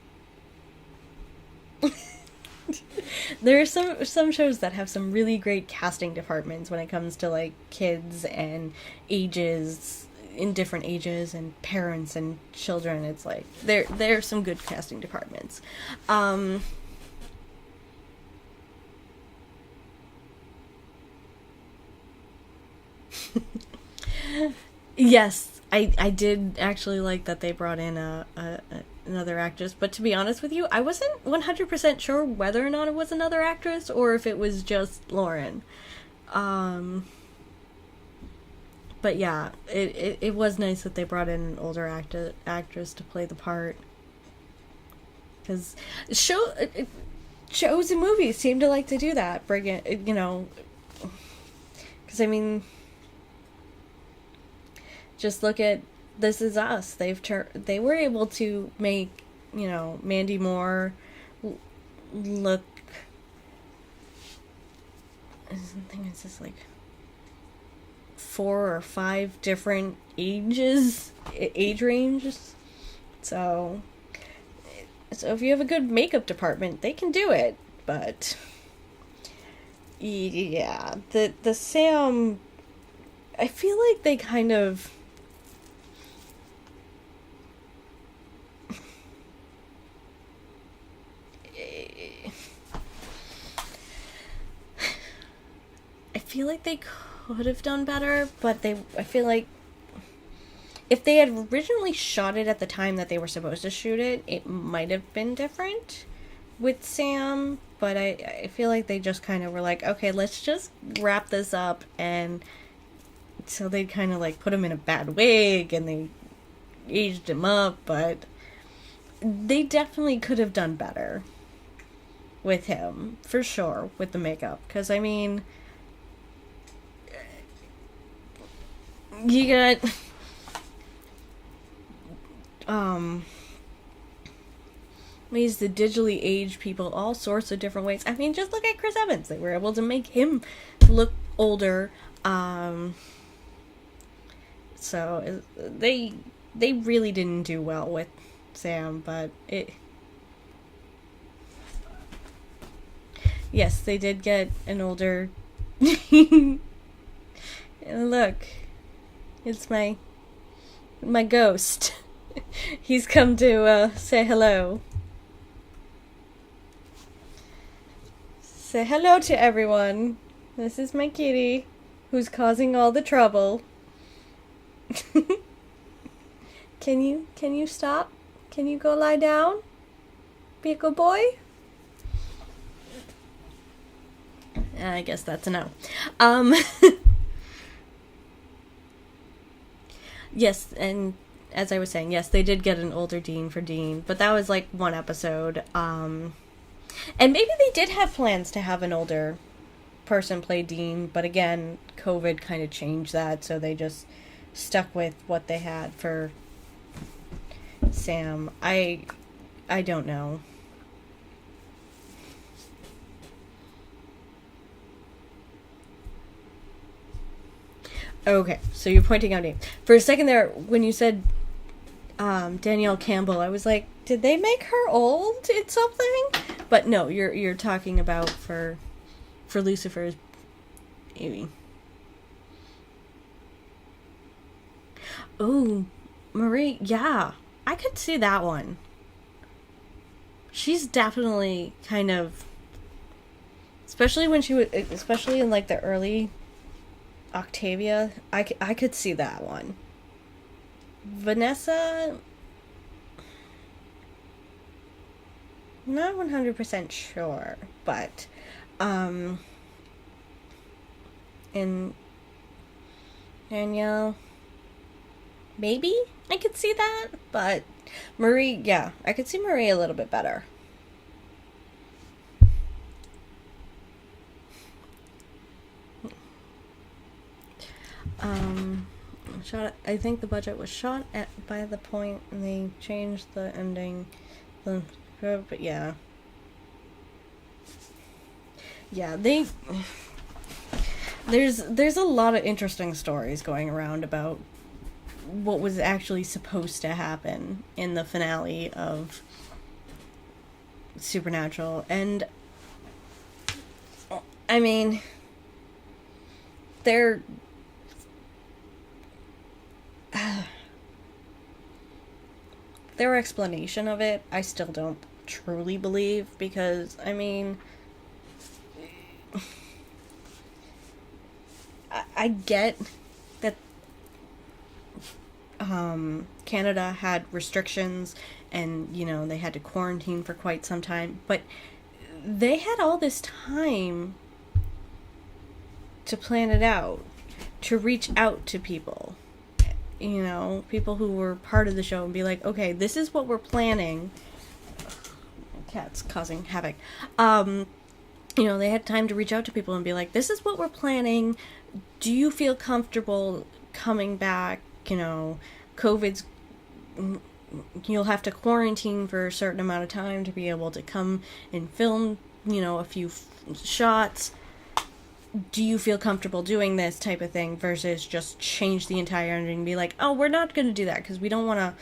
there are some shows that have some really great casting departments when it comes to like kids and ages, in different ages, and parents and children. It's like there are some good casting departments. Yes, I did actually like that they brought in another actress, but to be honest with you, I wasn't 100% sure whether or not it was another actress or if it was just Lauren. But yeah, it was nice that they brought in an older actress to play the part. Because shows and movies seem to like to do that. Bring it, because I mean, just look at This Is Us. They were able to make, Mandy Moore look. I think it's just like 4 or 5 different age ranges. So if you have a good makeup department, they can do it. But yeah, the Sam, I feel like they kind of. I feel like they could have done better, but I feel like if they had originally shot it at the time that they were supposed to shoot it, it might have been different. with Sam, but I feel like they just kind of were like, okay, let's just wrap this up, and so they kind of like put him in a bad wig and they aged him up, but they definitely could have done better with him, for sure, with the makeup, because I mean, you got ways to digitally age people all sorts of different ways. I mean, just look at Chris Evans. They were able to make him look older. So they really didn't do well with Sam, but yes, they did get an older. Look, it's my ghost. He's come to say hello. Say hello to everyone. This is my kitty, who's causing all the trouble. Can you stop? Can you go lie down? Be a good boy? I guess that's a no. Yes, and as I was saying, yes, they did get an older Dean for Dean, but that was like one episode. And maybe they did have plans to have an older person play Dean, but again, COVID kind of changed that, so they just stuck with what they had for Sam. I don't know. Okay, so you're pointing out names. For a second there, when you said Danielle Campbell, I was like, did they make her old in something? But no, you're talking about for Lucifer's Amy. Oh, Marie, yeah, I could see that one. She's definitely kind of, especially when she was, especially in like the early Octavia, I could see that one. Vanessa, not 100% sure, but and Danielle, maybe I could see that, but Marie, yeah, I could see Marie a little bit better. I think the budget was shot at by the point and they changed the ending, but yeah, they there's a lot of interesting stories going around about what was actually supposed to happen in the finale of Supernatural, and I mean, they're their explanation of it, I still don't truly believe, because, I mean, I get that Canada had restrictions and, you know, they had to quarantine for quite some time, but they had all this time to plan it out, to reach out to people. You know, people who were part of the show and be like, okay, this is what we're planning. Cat's causing havoc. You know, they had time to reach out to people and be like, this is what we're planning. Do you feel comfortable coming back? You know, you'll have to quarantine for a certain amount of time to be able to come and film, you know, a few shots. Do you feel comfortable doing this type of thing, versus just change the entire ending and be like, oh, we're not going to do that because we don't want to,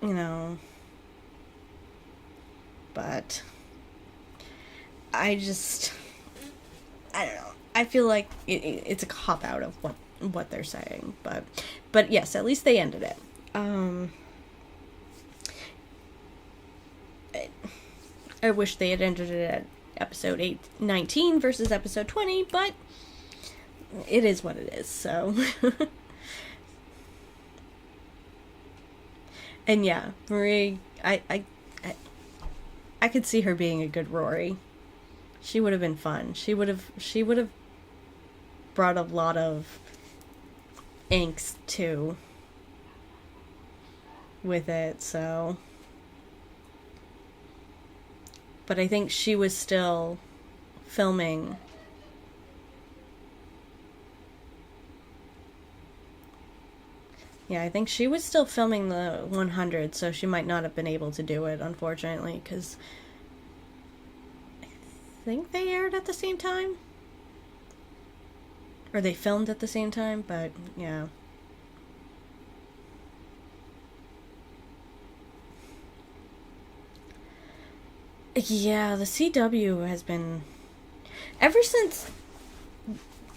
you know. But I don't know. I feel like it's a cop out of what they're saying, but yes, at least they ended it. I wish they had ended it at episode 19 versus episode 20, but it is what it is, so. And yeah, Marie, I I could see her being a good Rory. She would have been fun. She would have brought a lot of angst too with it, so. But I think she was still filming. Yeah, I think she was still filming the 100, so she might not have been able to do it, unfortunately, because I think they aired at the same time. Or they filmed at the same time, but yeah. Yeah, the CW has been... Ever since...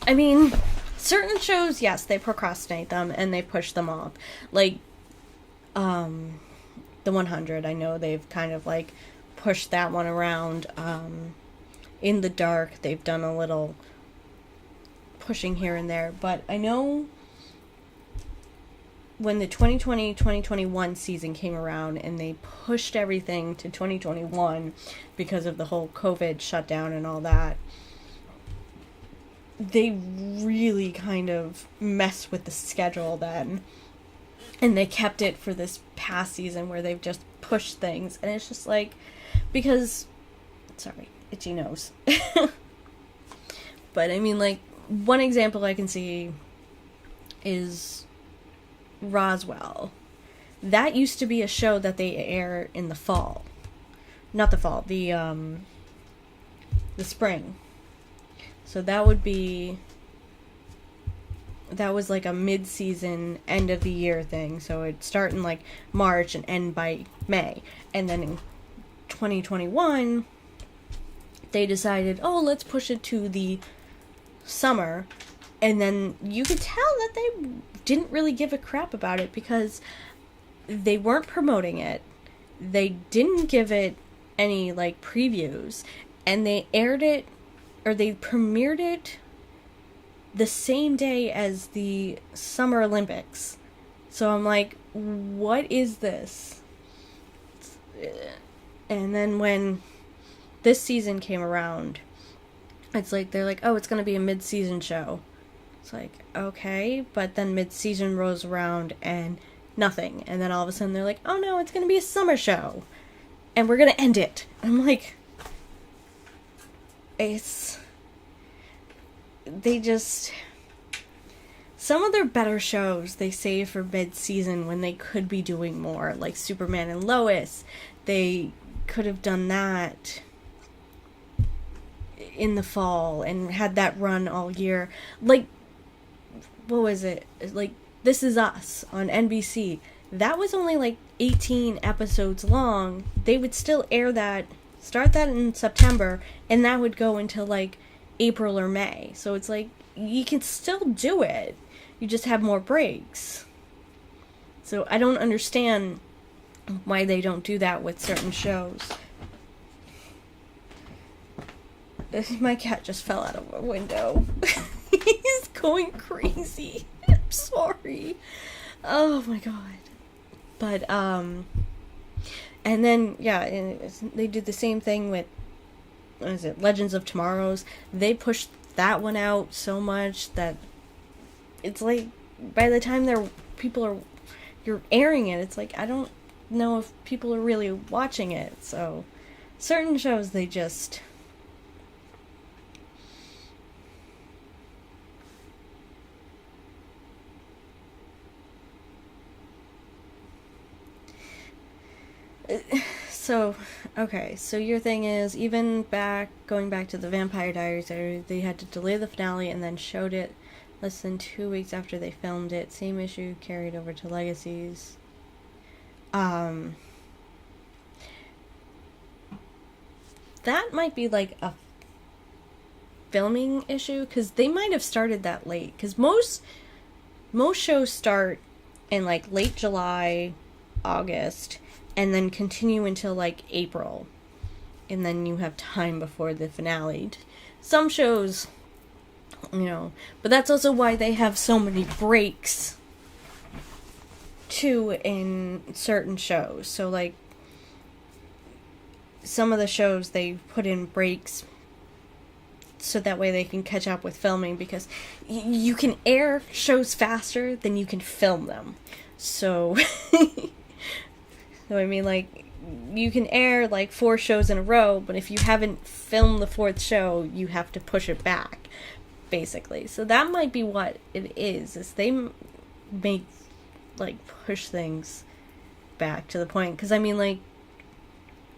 I mean, certain shows, yes, they procrastinate them and they push them off. Like, the 100, I know they've kind of, like, pushed that one around. In the Dark, they've done a little pushing here and there. But I know when the 2020-2021 season came around and they pushed everything to 2021 because of the whole COVID shutdown and all that, they really kind of messed with the schedule then. And they kept it for this past season where they've just pushed things. And it's just like, because, sorry, itchy nose. But I mean, like, one example I can see is Roswell. That used to be a show that they air in the fall. Not the fall, the spring. So that would be... That was like a mid-season, end of the year thing. So it'd start in like March and end by May. And then in 2021, they decided, oh, let's push it to the summer. And then you could tell that they didn't really give a crap about it because they weren't promoting it. They didn't give it any like previews. And they aired it, or they premiered it the same day as the Summer Olympics. So I'm like, what is this? And then when this season came around, it's like, they're like, oh, it's going to be a mid-season show. It's like, okay, but then mid-season rolls around and nothing. And then all of a sudden they're like, oh no, it's going to be a summer show. And we're going to end it. I'm like, they just... Some of their better shows they save for mid-season when they could be doing more. Like Superman and Lois. They could have done that in the fall and had that run all year. Like, what was it? Like, This Is Us on NBC. That was only like 18 episodes long. They would still air that, start that in September, and that would go until like April or May. So it's like, you can still do it. You just have more breaks. So I don't understand why they don't do that with certain shows. My cat just fell out of a window. He's going crazy. I'm sorry. Oh my god. But, and then, yeah, they did the same thing with, what is it, Legends of Tomorrow's. They pushed that one out so much that it's like, by the time you're airing it, it's like, I don't know if people are really watching it. So, certain shows, they just... So, okay, so your thing is, even going back to the Vampire Diaries, they had to delay the finale and then showed it less than 2 weeks after they filmed it. Same issue carried over to Legacies. That might be like a filming issue, because they might have started that late, because most shows start in like late July, August, and then continue until like April, and then you have time before the finale. Some shows, but that's also why they have so many breaks too in certain shows. So like some of the shows they put in breaks so that way they can catch up with filming, because you can air shows faster than you can film them. So, so I mean, like, you can air like 4 shows in a row, but if you haven't filmed the 4th show, you have to push it back, basically. So that might be what it is they make, like, push things back to the point. Because I mean, like,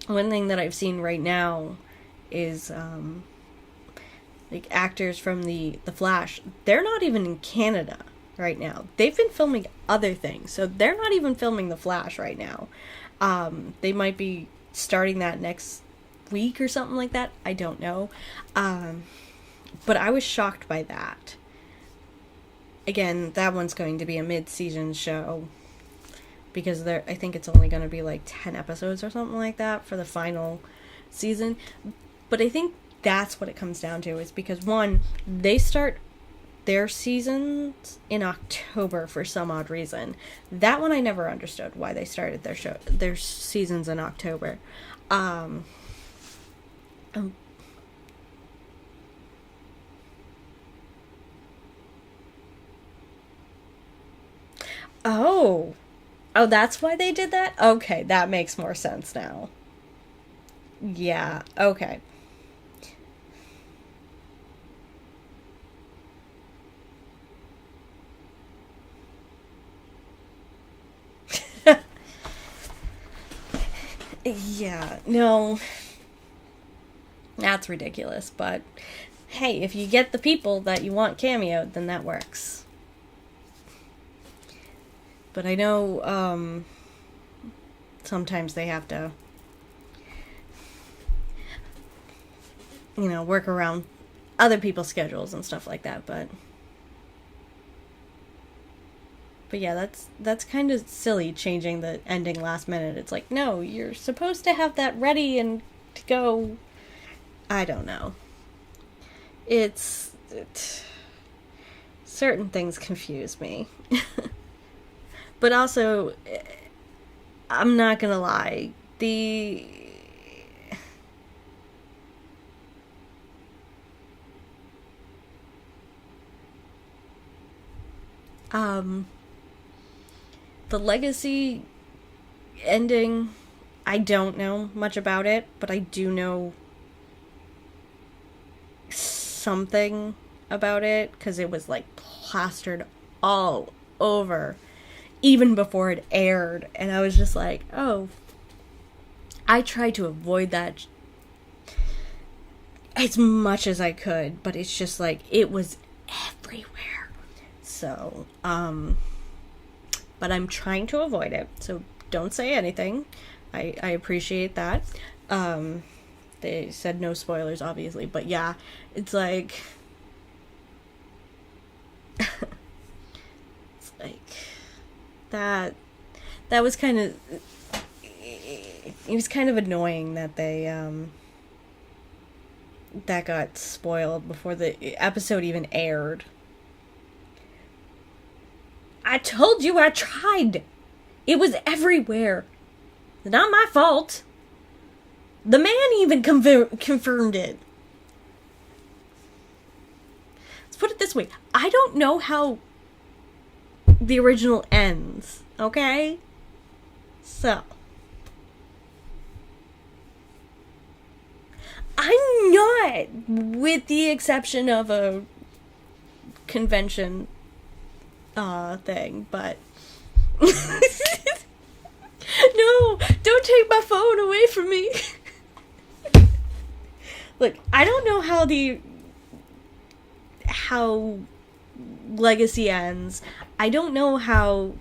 one thing that I've seen right now is like, actors from the Flash, they're not even in Canada right now. They've been filming other things, so they're not even filming the Flash right now. They might be starting that next week or something like that. I don't know. But I was shocked by that. Again, that one's going to be a mid-season show, because I think it's only going to be like 10 episodes or something like that for the final season. But I think that's what it comes down to, is because, one, they start their seasons in October for some odd reason. That one I never understood, why they started their seasons in October. Oh, that's why they did that? Okay, that makes more sense now. Yeah, okay. Yeah, no, that's ridiculous, but hey, if you get the people that you want cameoed, then that works. But I know, sometimes they have to, work around other people's schedules and stuff like that, but yeah, that's kind of silly, changing the ending last minute. It's like, no, you're supposed to have that ready and to go. I don't know. Certain things confuse me. But also, I'm not gonna lie, the Legacy ending, I don't know much about it, but I do know something about it, because it was, like, plastered all over even before it aired, and I was just like, oh, I tried to avoid that as much as I could, but it's just like, it was everywhere. So, but I'm trying to avoid it, so don't say anything. I appreciate that. They said no spoilers, obviously, but yeah, it's like, it's like, that was kind of, it was kind of annoying that they, that got spoiled before the episode even aired. I told you, I tried. It was everywhere. Not my fault. The man even confirmed it. Let's put it this way. I don't know how the original ends, okay? So, I'm not, with the exception of a convention thing, but no, don't take my phone away from me. Look, I don't know how Legacy ends. I don't know how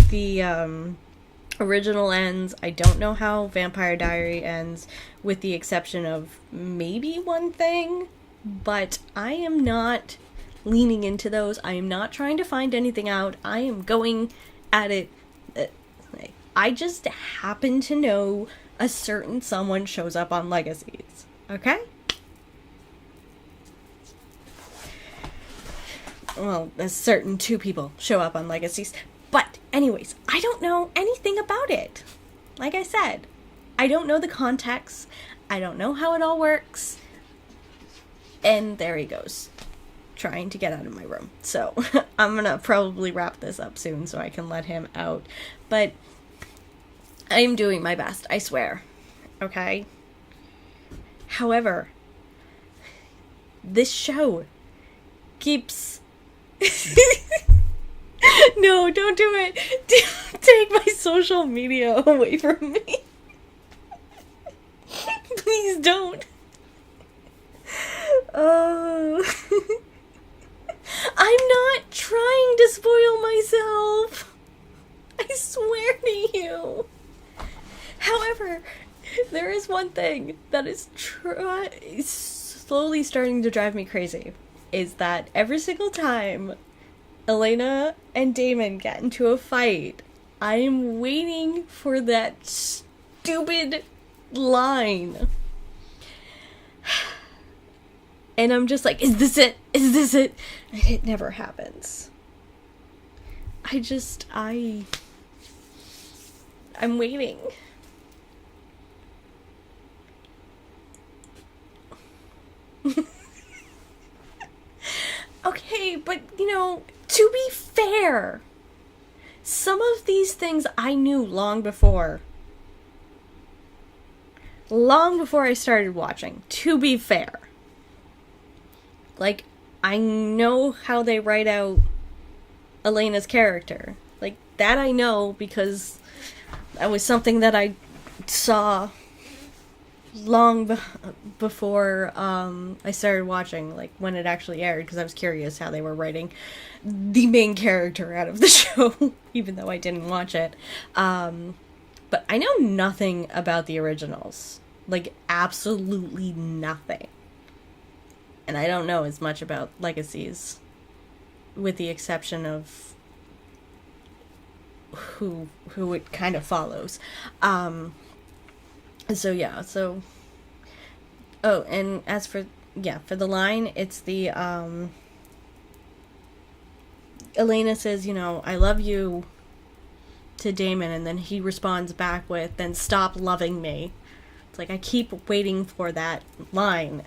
the original ends. I don't know how Vampire Diary ends, with the exception of maybe one thing, but I am not leaning into those. I am not trying to find anything out. I am going at it. I just happen to know a certain someone shows up on Legacies. Okay? Well, a certain 2 people show up on Legacies. But anyways, I don't know anything about it. Like I said, I don't know the context. I don't know how it all works. And there he goes, trying to get out of my room. So I'm gonna probably wrap this up soon so I can let him out. But I am doing my best, I swear. Okay? However, this show keeps... No, don't do it. Take my social media away from me. Please don't. Oh. I'm not trying to spoil myself. I swear to you. However, there is one thing that is slowly starting to drive me crazy. Is that every single time Elena and Damon get into a fight, I am waiting for that stupid line. And I'm just like, is this it? Is this it? And it never happens. I'm waiting. Okay, but, to be fair, some of these things I knew long before I started watching, to be fair. Like, I know how they write out Elena's character. Like, that I know because that was something that I saw long before I started watching, like, when it actually aired, because I was curious how they were writing the main character out of the show, even though I didn't watch it. But I know nothing about the originals. Like, absolutely nothing. And I don't know as much about Legacies, with the exception of who it kind of follows. So yeah, so... Oh, and as for the line, it's the, Elena says, I love you to Damon, and then he responds back with, then stop loving me. It's like, I keep waiting for that line.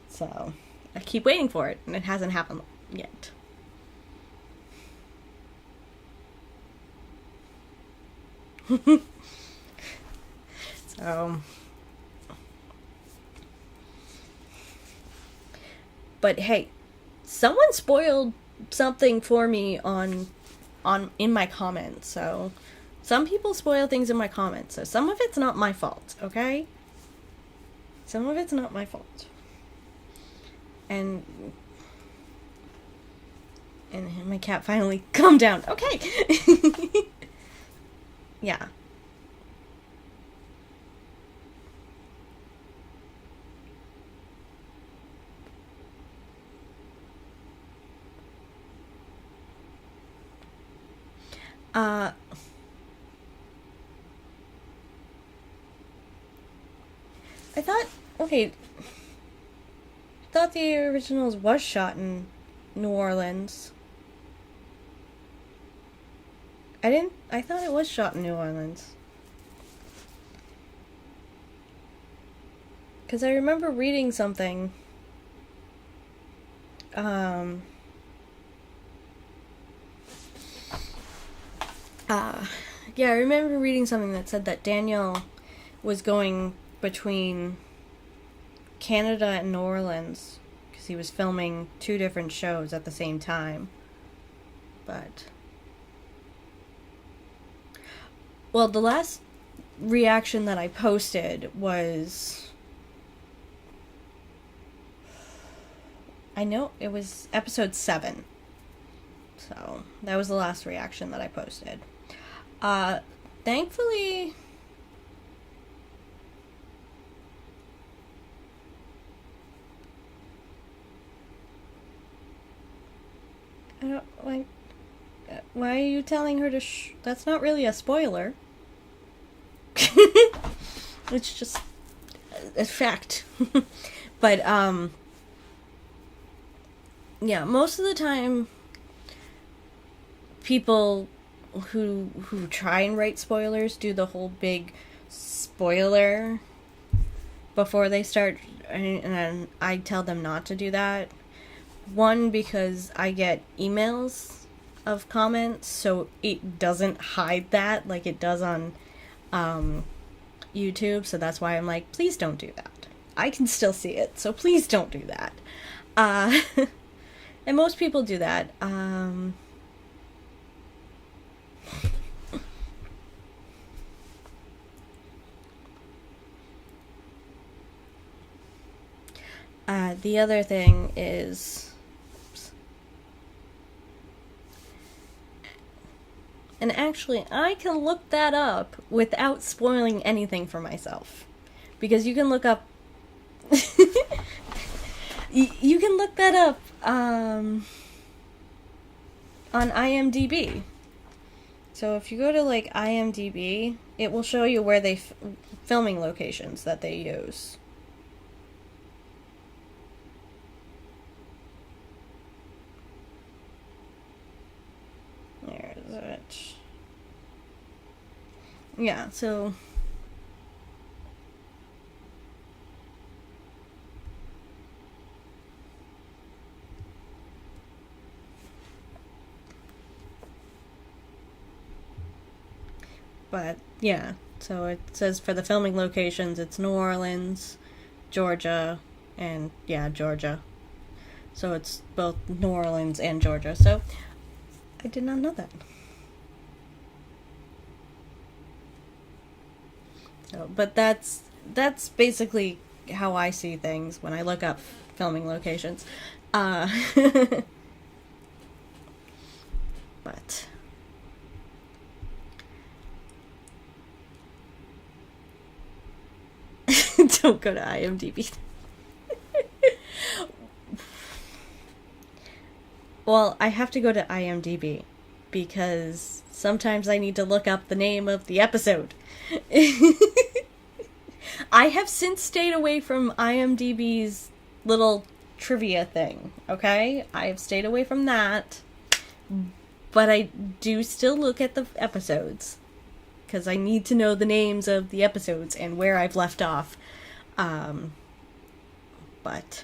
So, I keep waiting for it, and it hasn't happened yet. So... But hey, someone spoiled something for me in my comments, so some people spoil things in my comments, so some of it's not my fault, okay? Some of it's not my fault. And my cat finally calmed down. Okay. Yeah. I thought the originals was shot in New Orleans. I thought it was shot in New Orleans. Because I remember reading something, I remember reading something that said that Daniel was going between Canada and New Orleans because he was filming 2 different shows at the same time. But... Well, the last reaction that I posted was... I know it was episode 7. So, that was the last reaction that I posted. Thankfully... I don't, like... Why are you telling her to That's not really a spoiler. It's just a fact. But, yeah, most of the time, people who try and write spoilers do the whole big spoiler before they start, and I tell them not to do that. One, because I get emails of comments, so it doesn't hide that like it does on YouTube, so that's why I'm like, please don't do that. I can still see it, so please don't do that. And most people do that. The other thing is, and actually, I can look that up without spoiling anything for myself. Because you can look up... you can look that up on IMDb. So if you go to, like, IMDb, it will show you where they... filming locations that they use. There's it. Yeah, so... But, yeah. So it says for the filming locations, it's New Orleans, Georgia, and, yeah, Georgia. So it's both New Orleans and Georgia. So, I did not know that. So, but that's basically how I see things when I look up filming locations. But... Don't go to IMDb. Well, I have to go to IMDb because sometimes I need to look up the name of the episode. I have since stayed away from IMDb's little trivia thing, okay? I have stayed away from that, but I do still look at the episodes because I need to know the names of the episodes and where I've left off. But...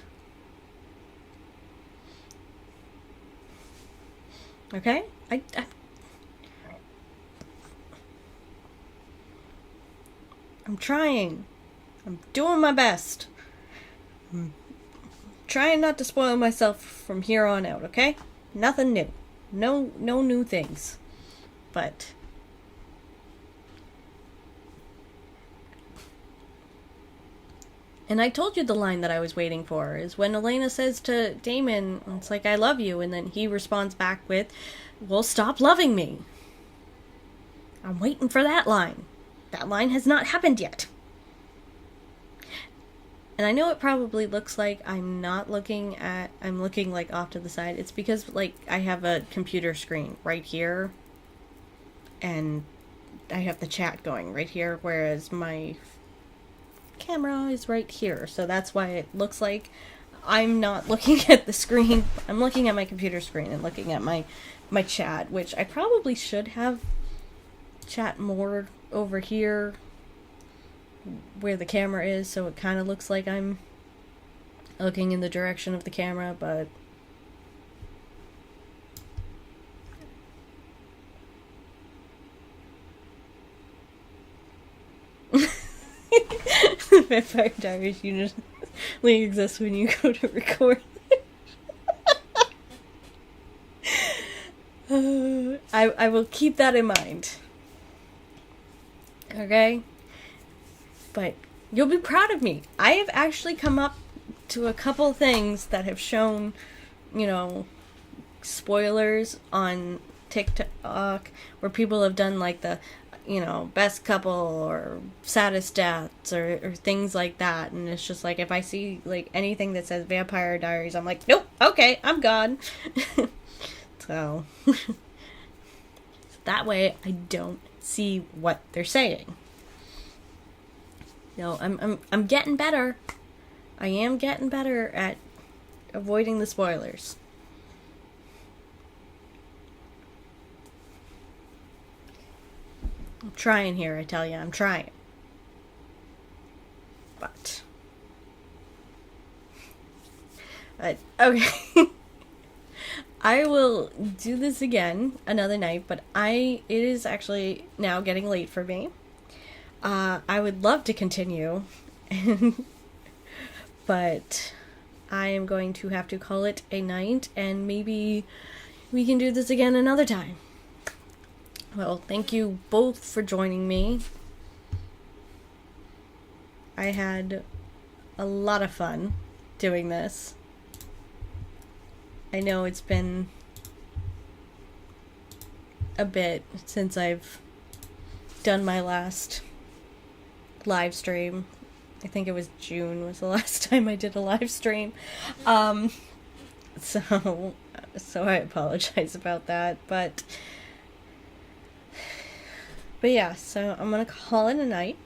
Okay? I'm trying. I'm doing my best. I'm trying not to spoil myself from here on out, okay? Nothing new. No new things. But... And I told you the line that I was waiting for is when Elena says to Damon, it's like, I love you, and then he responds back with, well, stop loving me. I'm waiting for that line. That line has not happened yet. And I know it probably looks like I'm looking like off to the side. It's because, like, I have a computer screen right here, and I have the chat going right here, whereas my camera is right here, so that's why it looks like I'm not looking at the screen. I'm looking at my computer screen and looking at my chat, which I probably should have chat more over here where the camera is, so it kind of looks like I'm looking in the direction of the camera, but Vampire Diaries usually exists when you go to record. I will keep that in mind. Okay? But you'll be proud of me. I have actually come up to a couple things that have shown, spoilers on TikTok where people have done like the best couple or saddest deaths or things like that, and it's just like if I see like anything that says Vampire Diaries, I'm like, nope, okay, I'm gone. So that way I don't see what they're saying. I'm getting better. I am getting better at avoiding the spoilers. I'm trying here, I tell you, I'm trying. But okay. I will do this again another night, but it is actually now getting late for me. I would love to continue, but I am going to have to call it a night, and maybe we can do this again another time. Well, thank you both for joining me. I had a lot of fun doing this. I know it's been a bit since I've done my last live stream. I think it was June was the last time I did a live stream. So I apologize about that, but yeah, so I'm gonna call it a night.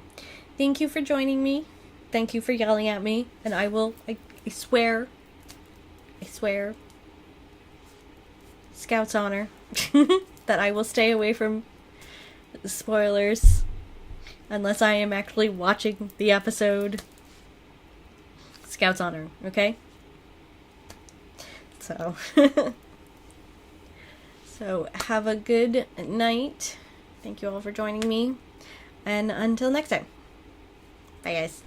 Thank you for joining me. Thank you for yelling at me, and I swear, Scout's honor, that I will stay away from spoilers unless I am actually watching the episode. Scout's honor, okay? So, so have a good night. Thank you all for joining me, and until next time. Bye, guys.